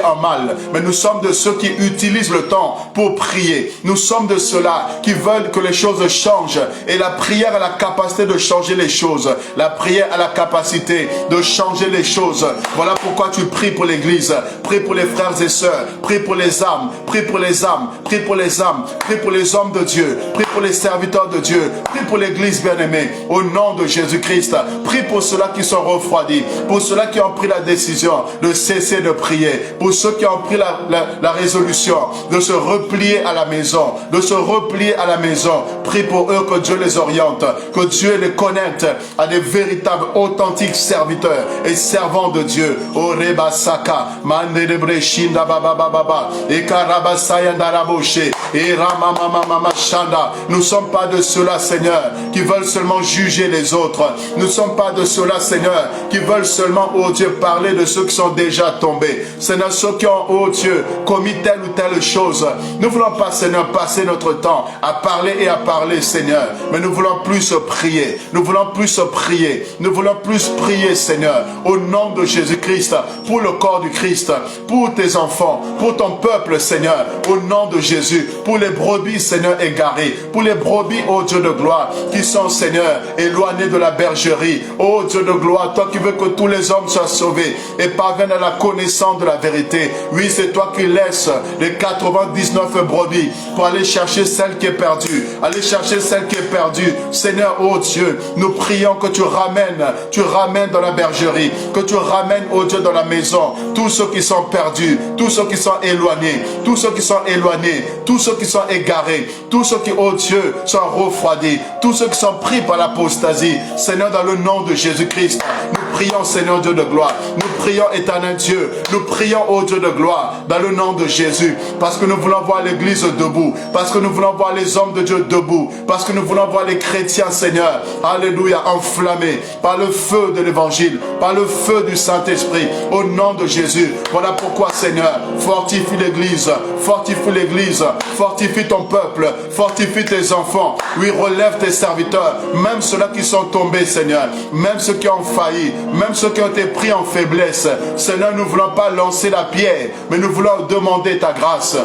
en mal. Mais nous sommes de ceux qui utilisent le temps pour prier. Nous sommes de ceux-là qui veulent que les choses changent. Et la prière a la capacité de changer les choses. La prière a la capacité de changer les choses. Voilà pourquoi tu pries pour l'église. Prie pour les frères et sœurs. Prie pour les âmes. Prie pour les âmes, prie pour les âmes, prie pour les hommes de Dieu, prie pour les serviteurs de Dieu, prie pour l'église bien-aimée, au nom de Jésus-Christ. Prie pour ceux-là qui sont refroidis, pour ceux-là qui ont pris la décision de cesser de prier, pour ceux qui ont pris la résolution de se replier à la maison, de se replier à la maison. Prie pour eux, que Dieu les oriente, que Dieu les connecte à des véritables, authentiques serviteurs et servants de Dieu. O Reba Saka, Mandebre Shinda Baba Baba, et Karabasayanda Raboshe, et Ramamama Shanda. Nous ne sommes pas de ceux-là, Seigneur, qui veulent seulement juger les autres. Nous ne sommes pas de ceux-là, Seigneur, qui veulent seulement, oh Dieu, parler de ceux qui sont déjà tombés. Seigneur, ceux qui ont, oh Dieu, commis telle ou telle chose. Nous ne voulons pas, Seigneur, passer notre temps à parler et à parler, Seigneur. Mais nous voulons plus prier. Nous voulons plus prier. Nous voulons plus prier, Seigneur, au nom de Jésus-Christ, pour le corps du Christ, pour tes enfants, pour ton peuple, Seigneur, au nom de Jésus, pour les brebis, Seigneur, égarées, pour les brebis, oh Dieu de gloire, qui sont, Seigneur, éloignés de la bergerie. Oh Dieu de gloire, toi qui veux que tous les hommes soient sauvés et parviennent à la connaissance de la vérité. Oui, c'est toi qui laisses les 99 brebis pour aller chercher celle qui est perdue. Aller chercher celle qui est perdue. Seigneur, oh Dieu, nous prions que tu ramènes dans la bergerie, que tu ramènes, oh Dieu, dans la maison, tous ceux qui sont perdus, tous ceux qui sont éloignés, tous ceux qui sont éloignés, tous ceux qui sont égarés, tous ceux qui, oh Dieu, sont refroidis, tous ceux qui sont pris par l'apostasie. Seigneur, dans le nom de Jésus-Christ, nous prions, Seigneur Dieu de gloire. Nous prions, éternel Dieu. Nous prions, ô Dieu de gloire, dans le nom de Jésus. Parce que nous voulons voir l'église debout. Parce que nous voulons voir les hommes de Dieu debout. Parce que nous voulons voir les chrétiens, Seigneur, alléluia, enflammés par le feu de l'évangile, par le feu du Saint-Esprit. Au nom de Jésus. Voilà pourquoi, Seigneur, fortifie l'église. Fortifie l'église. Fortifie ton peuple. Fortifie tes enfants. Oui, relève tes serviteurs. Même ceux-là qui sont tombés, Seigneur. Même ceux qui ont failli. Même ceux qui ont été pris en faiblesse. Seigneur, nous ne voulons pas lancer la pierre, mais nous voulons demander ta grâce.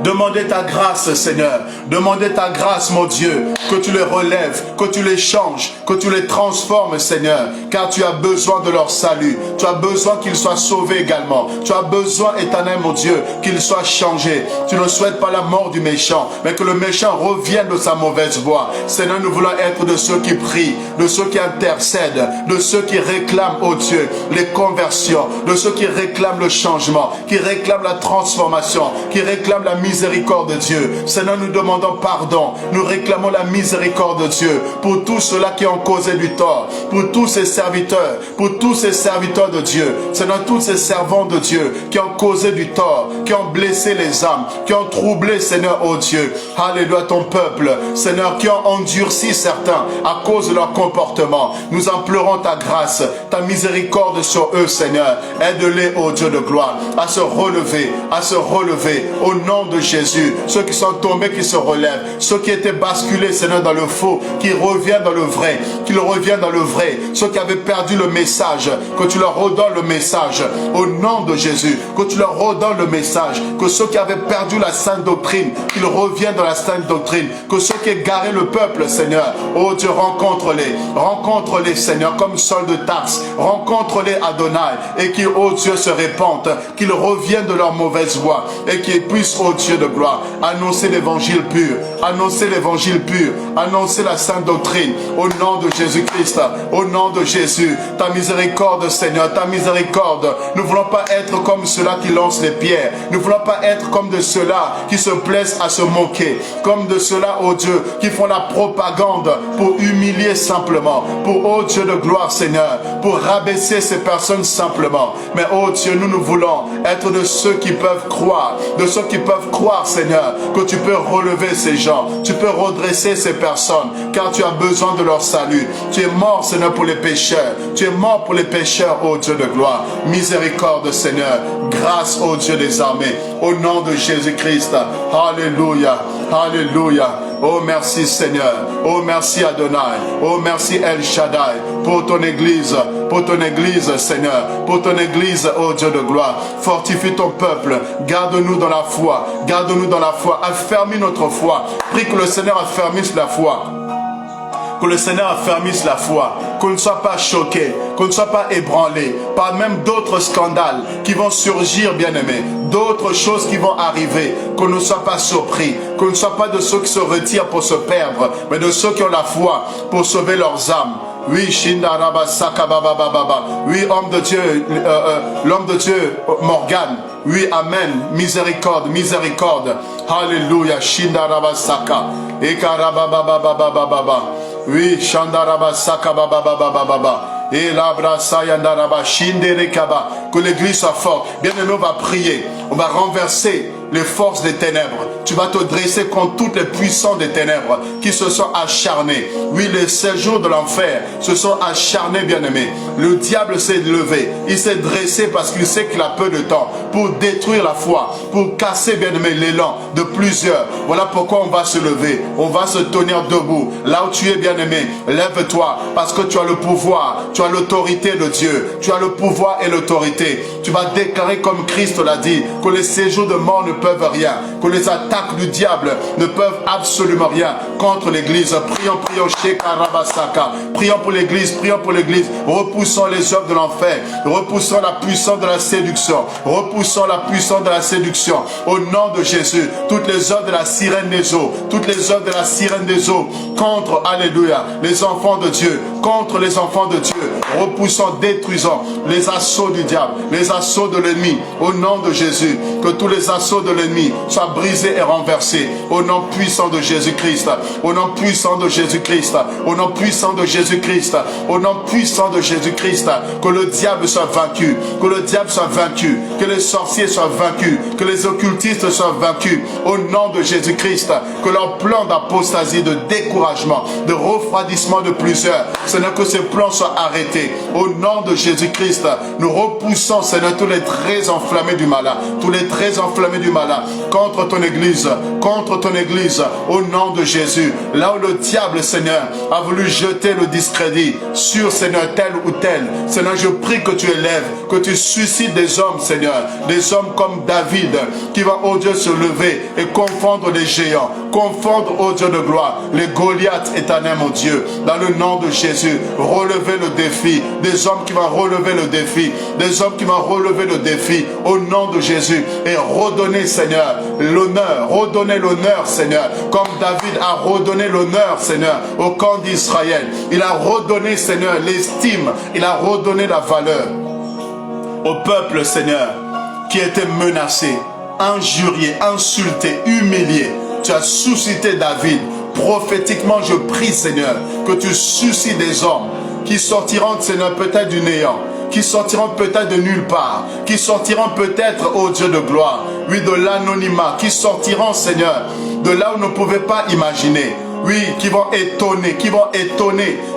Demandez ta grâce, Seigneur. Demandez ta grâce, mon Dieu. Que tu les relèves, que tu les changes, que tu les transformes, Seigneur. Car tu as besoin de leur salut. Tu as besoin qu'ils soient sauvés également. Tu as besoin, éternel, mon Dieu, qu'ils soient changés. Tu ne souhaites pas la mort du méchant, mais que le méchant revienne de sa mauvaise voie. Seigneur, nous voulons être de ceux qui prient, de ceux qui intercèdent, de ceux qui réclament, oh Dieu, les conversions, de ceux qui réclament le changement, qui réclament la transformation, qui réclament la miséricorde de Dieu. Seigneur, nous demandons pardon. Nous réclamons la miséricorde de Dieu pour tous ceux-là qui ont causé du tort, pour tous ces serviteurs, pour tous ces serviteurs de Dieu. Seigneur, tous ces servants de Dieu qui ont causé du tort, qui ont blessé les âmes, qui ont troublé, Seigneur, oh Dieu. Alléluia, ton peuple. Seigneur, qui ont endurci certains à cause de leur comportement. Nous implorons ta grâce, ta miséricorde sur eux, Seigneur. Aide-les, oh Dieu de gloire, à se relever, au nom de Jésus. Ceux qui sont tombés, qui se relèvent. Ceux qui étaient basculés, Seigneur, dans le faux, qui reviennent dans le vrai. Qu'ils reviennent dans le vrai. Ceux qui avaient perdu le message, que tu leur redonnes le message. Au nom de Jésus, que tu leur redonnes le message. Que ceux qui avaient perdu la sainte doctrine, qu'ils reviennent dans la sainte doctrine. Que ceux qui égaraient le peuple, Seigneur, oh Dieu, rencontre-les, Seigneur, comme Saul de Tarse. Rencontre-les, Adonai, et qui, oh Dieu, se répandent. Qu'ils reviennent de leur mauvaise voie et qu'ils puissent, oh Dieu de gloire, annoncer l'évangile pur, annoncer la sainte doctrine, au nom de Jésus-Christ, au nom de Jésus. Ta miséricorde, Seigneur, ta miséricorde. Nous ne voulons pas être comme ceux-là qui lancent les pierres. Nous ne voulons pas être comme de ceux-là qui se plaisent à se moquer, comme de ceux-là, oh Dieu, qui font la propagande pour humilier simplement, pour, oh Dieu de gloire, Seigneur, pour rabaisser ces personnes simplement. Mais, oh Dieu, nous voulons être de ceux qui peuvent croire, de ceux qui peuvent croire, Seigneur, que tu peux relever ces gens, tu peux redresser ces personnes, car tu as besoin de leur salut. Tu es mort, Seigneur, pour les pécheurs. Tu es mort pour les pécheurs, ô Dieu de gloire. Miséricorde, Seigneur. Grâce, ô Dieu des armées. Au nom de Jésus-Christ. Alléluia. Alléluia. Oh merci Seigneur, oh merci Adonai, oh merci El Shaddai, pour ton église Seigneur, pour ton église, oh Dieu de gloire. Fortifie ton peuple, garde-nous dans la foi, affermis notre foi. Prie que le Seigneur affermisse la foi. que le Seigneur affermisse la foi, qu'on ne soit pas choqué, qu'on ne soit pas ébranlé par même d'autres scandales qui vont surgir, bien-aimés, d'autres choses qui vont arriver, qu'on ne soit pas surpris, qu'on ne soit pas de ceux qui se retirent pour se perdre, mais de ceux qui ont la foi pour sauver leurs âmes. Oui, Shindaraba Sakababa. Oui, homme de Dieu, l'homme de Dieu, Morgan. Oui, amen. Miséricorde, miséricorde. Alléluia. Shindaraba Saka. Ekarababa. Oui, Shandaraba Sakababa. Et l'abra sayandaraba shinderekaba. Que l'église soit forte. Bien-aimé, on va prier. On va renverser les forces des ténèbres. Tu vas te dresser contre toutes les puissances des ténèbres qui se sont acharnés. Oui, les séjours de l'enfer se sont acharnés, bien-aimés. Le diable s'est levé. Il s'est dressé parce qu'il sait qu'il a peu de temps pour détruire la foi, pour casser, bien-aimé, l'élan de plusieurs. Voilà pourquoi on va se lever. On va se tenir debout. Là où tu es, bien-aimé, lève-toi parce que tu as le pouvoir, tu as l'autorité de Dieu. Tu as le pouvoir et l'autorité. Tu vas déclarer comme Christ l'a dit, que les séjours de mort ne peuvent rien, que les attaques du diable ne peuvent absolument rien contre l'église. Prions, prions, Shekarabasaka. Prions pour l'église, prions pour l'église. Repoussons les œuvres de l'enfer, repoussons la puissance de la séduction, repoussons la puissance de la séduction. Au nom de Jésus, toutes les œuvres de la sirène des eaux, toutes les œuvres de la sirène des eaux contre, alléluia, les enfants de Dieu, contre les enfants de Dieu. Repoussons, détruisons les assauts du diable, les assauts de l'ennemi. Au nom de Jésus, que tous les assauts de l'ennemi soient brisés et renversés. Au nom puissant de Jésus-Christ, au nom puissant de Jésus-Christ, au nom puissant de Jésus-Christ, au nom puissant de Jésus-Christ, que le diable soit vaincu, que le diable soit vaincu, que les sorciers soient vaincus, que les occultistes soient vaincus. Au nom de Jésus-Christ, que leur plan d'apostasie, de découragement, de refroidissement de plusieurs, Seigneur, que ces plans soient arrêtés. Au nom de Jésus-Christ, nous repoussons, Seigneur, tous les traits enflammés du malin, tous les traits enflammés du malin, contre ton église, au nom de Jésus. Là où le diable, Seigneur, a voulu jeter le discrédit sur, Seigneur, tel ou tel, Seigneur, je prie que tu élèves, que tu suscites des hommes, Seigneur, des hommes comme David, qui va, oh Dieu, se lever et confondre les géants, confondre, oh Dieu de gloire, les Goliaths éternels, mon Dieu, dans le nom de Jésus. Relever le défi, des hommes qui vont relever le défi, des hommes qui vont relever le défi, au nom de Jésus, et redonner, Seigneur, l'honneur, redonner l'honneur, Seigneur, comme David a redonné l'honneur, Seigneur, au camp d'Israël. Il a redonné, Seigneur, l'estime, il a redonné la valeur au peuple, Seigneur, qui était menacé, injurié, insulté, humilié. Tu as suscité David. Prophétiquement, je prie, Seigneur, que tu suscites des hommes qui sortiront, Seigneur, peut-être du néant, qui sortiront peut-être de nulle part, qui sortiront peut-être, ô Dieu de gloire, oui, de l'anonymat, qui sortiront, Seigneur, de là où on ne pouvait pas imaginer. Oui, qui vont étonner,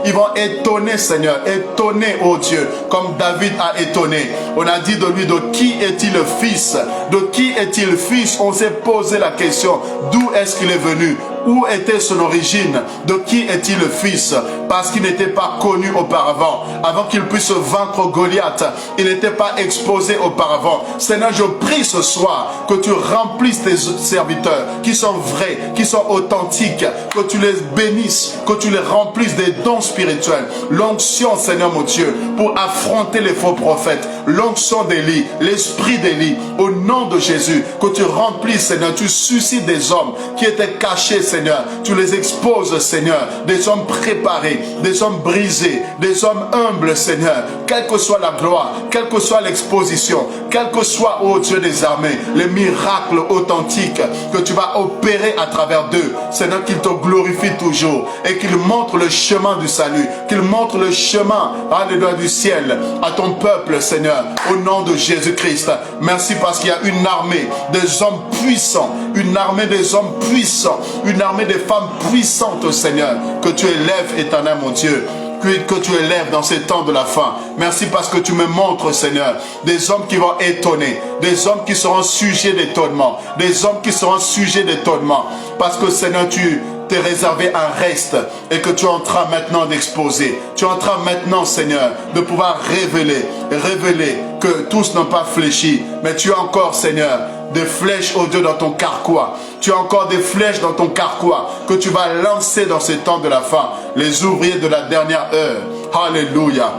ils vont étonner, Seigneur, étonner, oh Dieu, comme David a étonné. On a dit de lui, de qui est-il le fils? De qui est-il fils? On s'est posé la question, d'où est-ce qu'il est venu? Où était son origine? De qui est-il le fils? Parce qu'il n'était pas connu auparavant. Avant qu'il puisse vaincre Goliath, il n'était pas exposé auparavant. Seigneur, je prie ce soir que tu remplisses tes serviteurs qui sont vrais, qui sont authentiques, que tu les bénisses, que tu les remplisses des dons spirituels. L'onction, Seigneur mon Dieu, pour affronter les faux prophètes. L'onction d'Élie, l'esprit d'Élie, au nom de Jésus, que tu remplisses, Seigneur, tu suscites des hommes qui étaient cachés, Seigneur, tu les exposes, Seigneur, des hommes préparés, des hommes brisés, des hommes humbles, Seigneur, quelle que soit la gloire, quelle que soit l'exposition, quel que soit, ô Dieu des armées, les miracles authentiques que tu vas opérer à travers d'eux, Seigneur, qu'ils te glorifient toujours et qu'ils montrent le chemin du salut, qu'ils montrent le chemin, alléluia, du ciel à ton peuple, Seigneur, au nom de Jésus-Christ. Merci parce qu'il y a une armée des hommes puissants, une armée des hommes puissants, une armée des femmes puissantes, Seigneur, que tu élèves, éternel mon Dieu, que tu élèves dans ces temps de la fin. Merci parce que tu me montres, Seigneur, des hommes qui vont étonner, des hommes qui seront sujets d'étonnement, des hommes qui seront sujets d'étonnement, parce que, Seigneur, tu t'es réservé un reste et que tu es en train maintenant d'exposer. Tu es en train maintenant, Seigneur, de pouvoir révéler que tous n'ont pas fléchi, mais tu es encore, Seigneur, des flèches, oh Dieu, dans ton carquois. Tu as encore des flèches dans ton carquois que tu vas lancer dans ces temps de la fin. Les ouvriers de la dernière heure. Alléluia.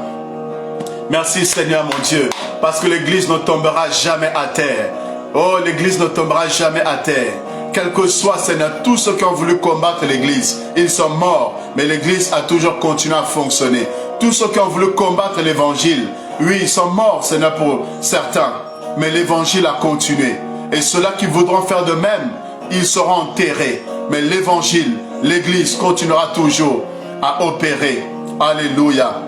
Merci Seigneur mon Dieu, parce que l'église ne tombera jamais à terre. Oh, l'église ne tombera jamais à terre. Quel que soit, Seigneur, tous ceux qui ont voulu combattre l'église, ils sont morts, mais l'église a toujours continué à fonctionner. Tous ceux qui ont voulu combattre l'évangile, oui, ils sont morts, Seigneur, pour certains, mais l'évangile a continué. Et ceux-là qui voudront faire de même, ils seront enterrés. Mais l'évangile, l'église continuera toujours à opérer. Alléluia.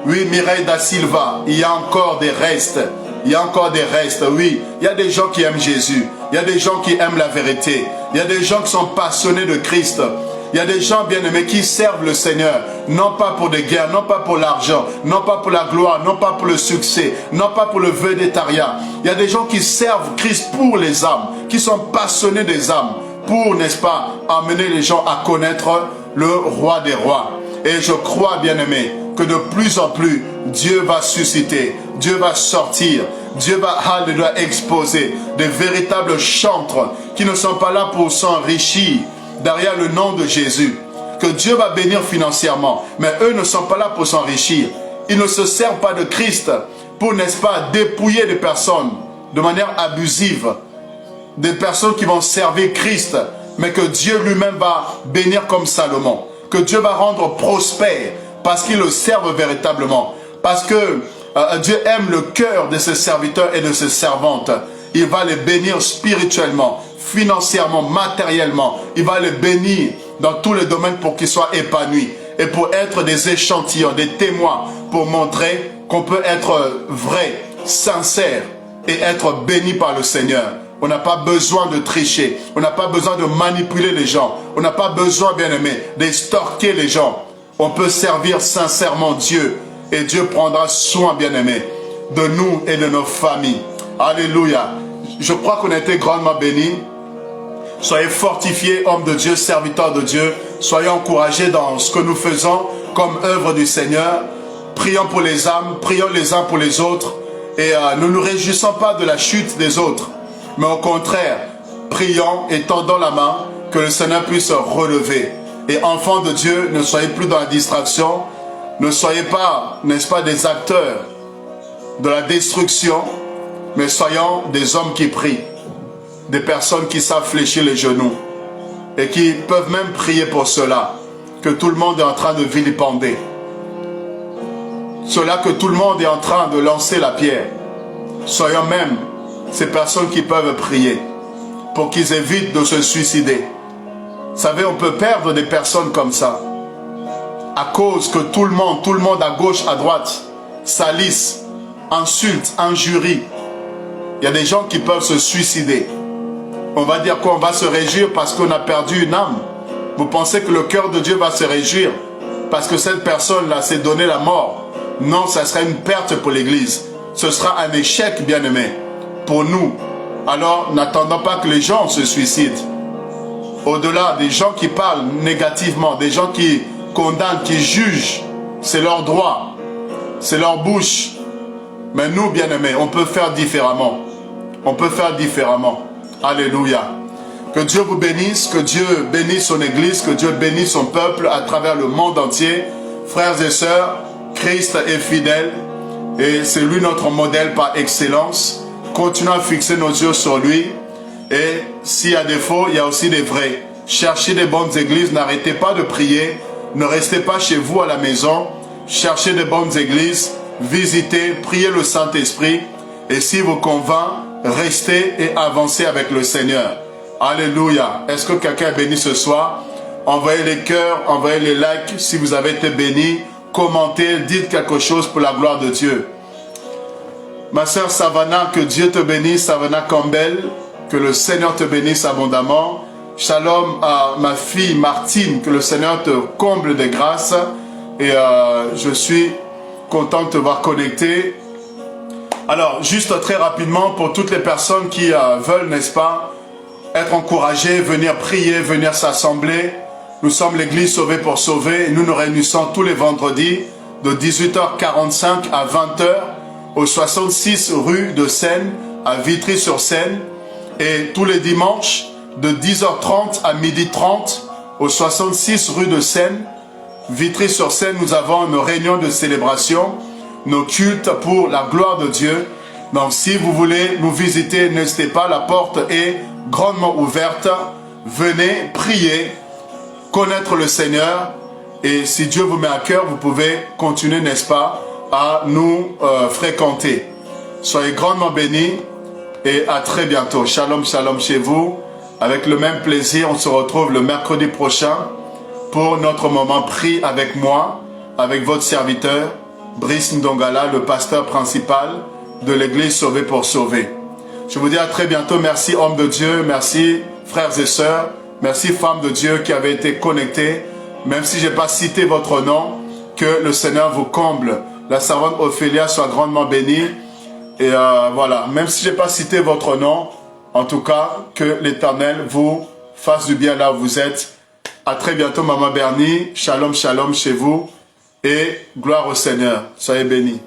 Oui, Mireille da Silva, il y a encore des restes. Il y a encore des restes, oui. Il y a des gens qui aiment Jésus. Il y a des gens qui aiment la vérité. Il y a des gens qui sont passionnés de Christ. Il y a des gens bien-aimés qui servent le Seigneur, non pas pour des guerres, non pas pour l'argent, non pas pour la gloire, non pas pour le succès, non pas pour le vénétariat. Il y a des gens qui servent Christ pour les âmes, qui sont passionnés des âmes, pour, n'est-ce pas, amener les gens à connaître le roi des rois. Et je crois, bien-aimés, que de plus en plus, Dieu va susciter, Dieu va sortir, Dieu va exposer des véritables chantres qui ne sont pas là pour s'enrichir derrière le nom de Jésus. Que Dieu va bénir financièrement, mais eux ne sont pas là pour s'enrichir. Ils ne se servent pas de Christ pour, n'est-ce pas, dépouiller des personnes de manière abusive. Des personnes qui vont servir Christ, mais que Dieu lui-même va bénir comme Salomon. Que Dieu va rendre prospère parce qu'ils le servent véritablement. Parce que Dieu aime le cœur de ses serviteurs et de ses servantes. Il va les bénir spirituellement, financièrement, matériellement. Il va les bénir dans tous les domaines pour qu'ils soient épanouis. Et pour être des échantillons, des témoins, pour montrer qu'on peut être vrai, sincère et être béni par le Seigneur. On n'a pas besoin de tricher. On n'a pas besoin de manipuler les gens. On n'a pas besoin, bien-aimé, d'extorquer les gens. On peut servir sincèrement Dieu. Et Dieu prendra soin, bien-aimé, de nous et de nos familles. Alléluia. Je crois qu'on a été grandement bénis. Soyez fortifiés, hommes de Dieu, serviteurs de Dieu. Soyez encouragés dans ce que nous faisons comme œuvre du Seigneur. Prions pour les âmes, prions les uns pour les autres. Et ne nous réjouissons pas de la chute des autres. Mais au contraire, prions et tendons la main que le Seigneur puisse relever. Et enfants de Dieu, ne soyez plus dans la distraction. Ne soyez pas, n'est-ce pas, des acteurs de la destruction, mais soyons des hommes qui prient. Des personnes qui savent fléchir les genoux et qui peuvent même prier pour cela que tout le monde est en train de vilipender. Cela que tout le monde est en train de lancer la pierre. Soyons même ces personnes qui peuvent prier pour qu'ils évitent de se suicider. Vous savez, on peut perdre des personnes comme ça à cause que tout le monde à gauche, à droite, salisse, insulte, injurie. Il y a des gens qui peuvent se suicider. On va dire qu'on va se réjouir parce qu'on a perdu une âme. Vous pensez que le cœur de Dieu va se réjouir parce que cette personne-là s'est donné la mort? Non, ça sera une perte pour l'Église. Ce sera un échec, bien-aimé, pour nous. Alors, n'attendons pas que les gens se suicident. Au-delà des gens qui parlent négativement, des gens qui condamnent, qui jugent, c'est leur droit, c'est leur bouche. Mais nous, bien-aimés, on peut faire différemment. On peut faire différemment. Alléluia. Que Dieu vous bénisse, que Dieu bénisse son Église, que Dieu bénisse son peuple à travers le monde entier. Frères et sœurs, Christ est fidèle et c'est lui notre modèle par excellence. Continuons à fixer nos yeux sur lui. Et s'il y a des faux, il y a aussi des vrais. Cherchez des bonnes églises, n'arrêtez pas de prier. Ne restez pas chez vous à la maison. Cherchez des bonnes églises, visitez, priez le Saint-Esprit. Et s'il vous convainc, restez et avancez avec le Seigneur. Alléluia. Est-ce que quelqu'un est béni ce soir? Envoyez les cœurs, envoyez les likes si vous avez été béni. Commentez, dites quelque chose pour la gloire de Dieu. Ma sœur Savannah, que Dieu te bénisse, Savannah Campbell. Que le Seigneur te bénisse abondamment. Shalom à ma fille Martine, que le Seigneur te comble de grâce. Et je suis content de te voir connecté. Alors, juste très rapidement, pour toutes les personnes qui veulent, n'est-ce pas, être encouragées, venir prier, venir s'assembler. Nous sommes l'église Sauvée pour sauver. Et nous nous réunissons tous les vendredis de 18h45 à 20h au 66 rue de Seine, à Vitry-sur-Seine. Et tous les dimanches, de 10h30 à 12h30, au 66 rue de Seine, Vitry-sur-Seine, nous avons nos réunions de célébration, nos cultes pour la gloire de Dieu. Donc si vous voulez nous visiter, n'hésitez pas, la porte est grandement ouverte. Venez prier, connaître le Seigneur. Et si Dieu vous met à cœur, vous pouvez continuer, n'est-ce pas, à nous fréquenter. Soyez grandement bénis et à très bientôt. Shalom, shalom chez vous. Avec le même plaisir, on se retrouve le mercredi prochain pour notre moment prie avec moi, avec votre serviteur, Brice Ndongala, le pasteur principal de l'église Sauvé pour Sauver. Je vous dis à très bientôt. Merci hommes de Dieu, merci frères et sœurs, merci femmes de Dieu qui avaient été connectées. Même si je n'ai pas cité votre nom, que le Seigneur vous comble. La servante Ophélia soit grandement bénie. Et voilà, même si je n'ai pas cité votre nom, en tout cas, que l'Éternel vous fasse du bien là où vous êtes. À très bientôt, Maman Bernie. Shalom, shalom chez vous. Et gloire au Seigneur. Soyez bénis.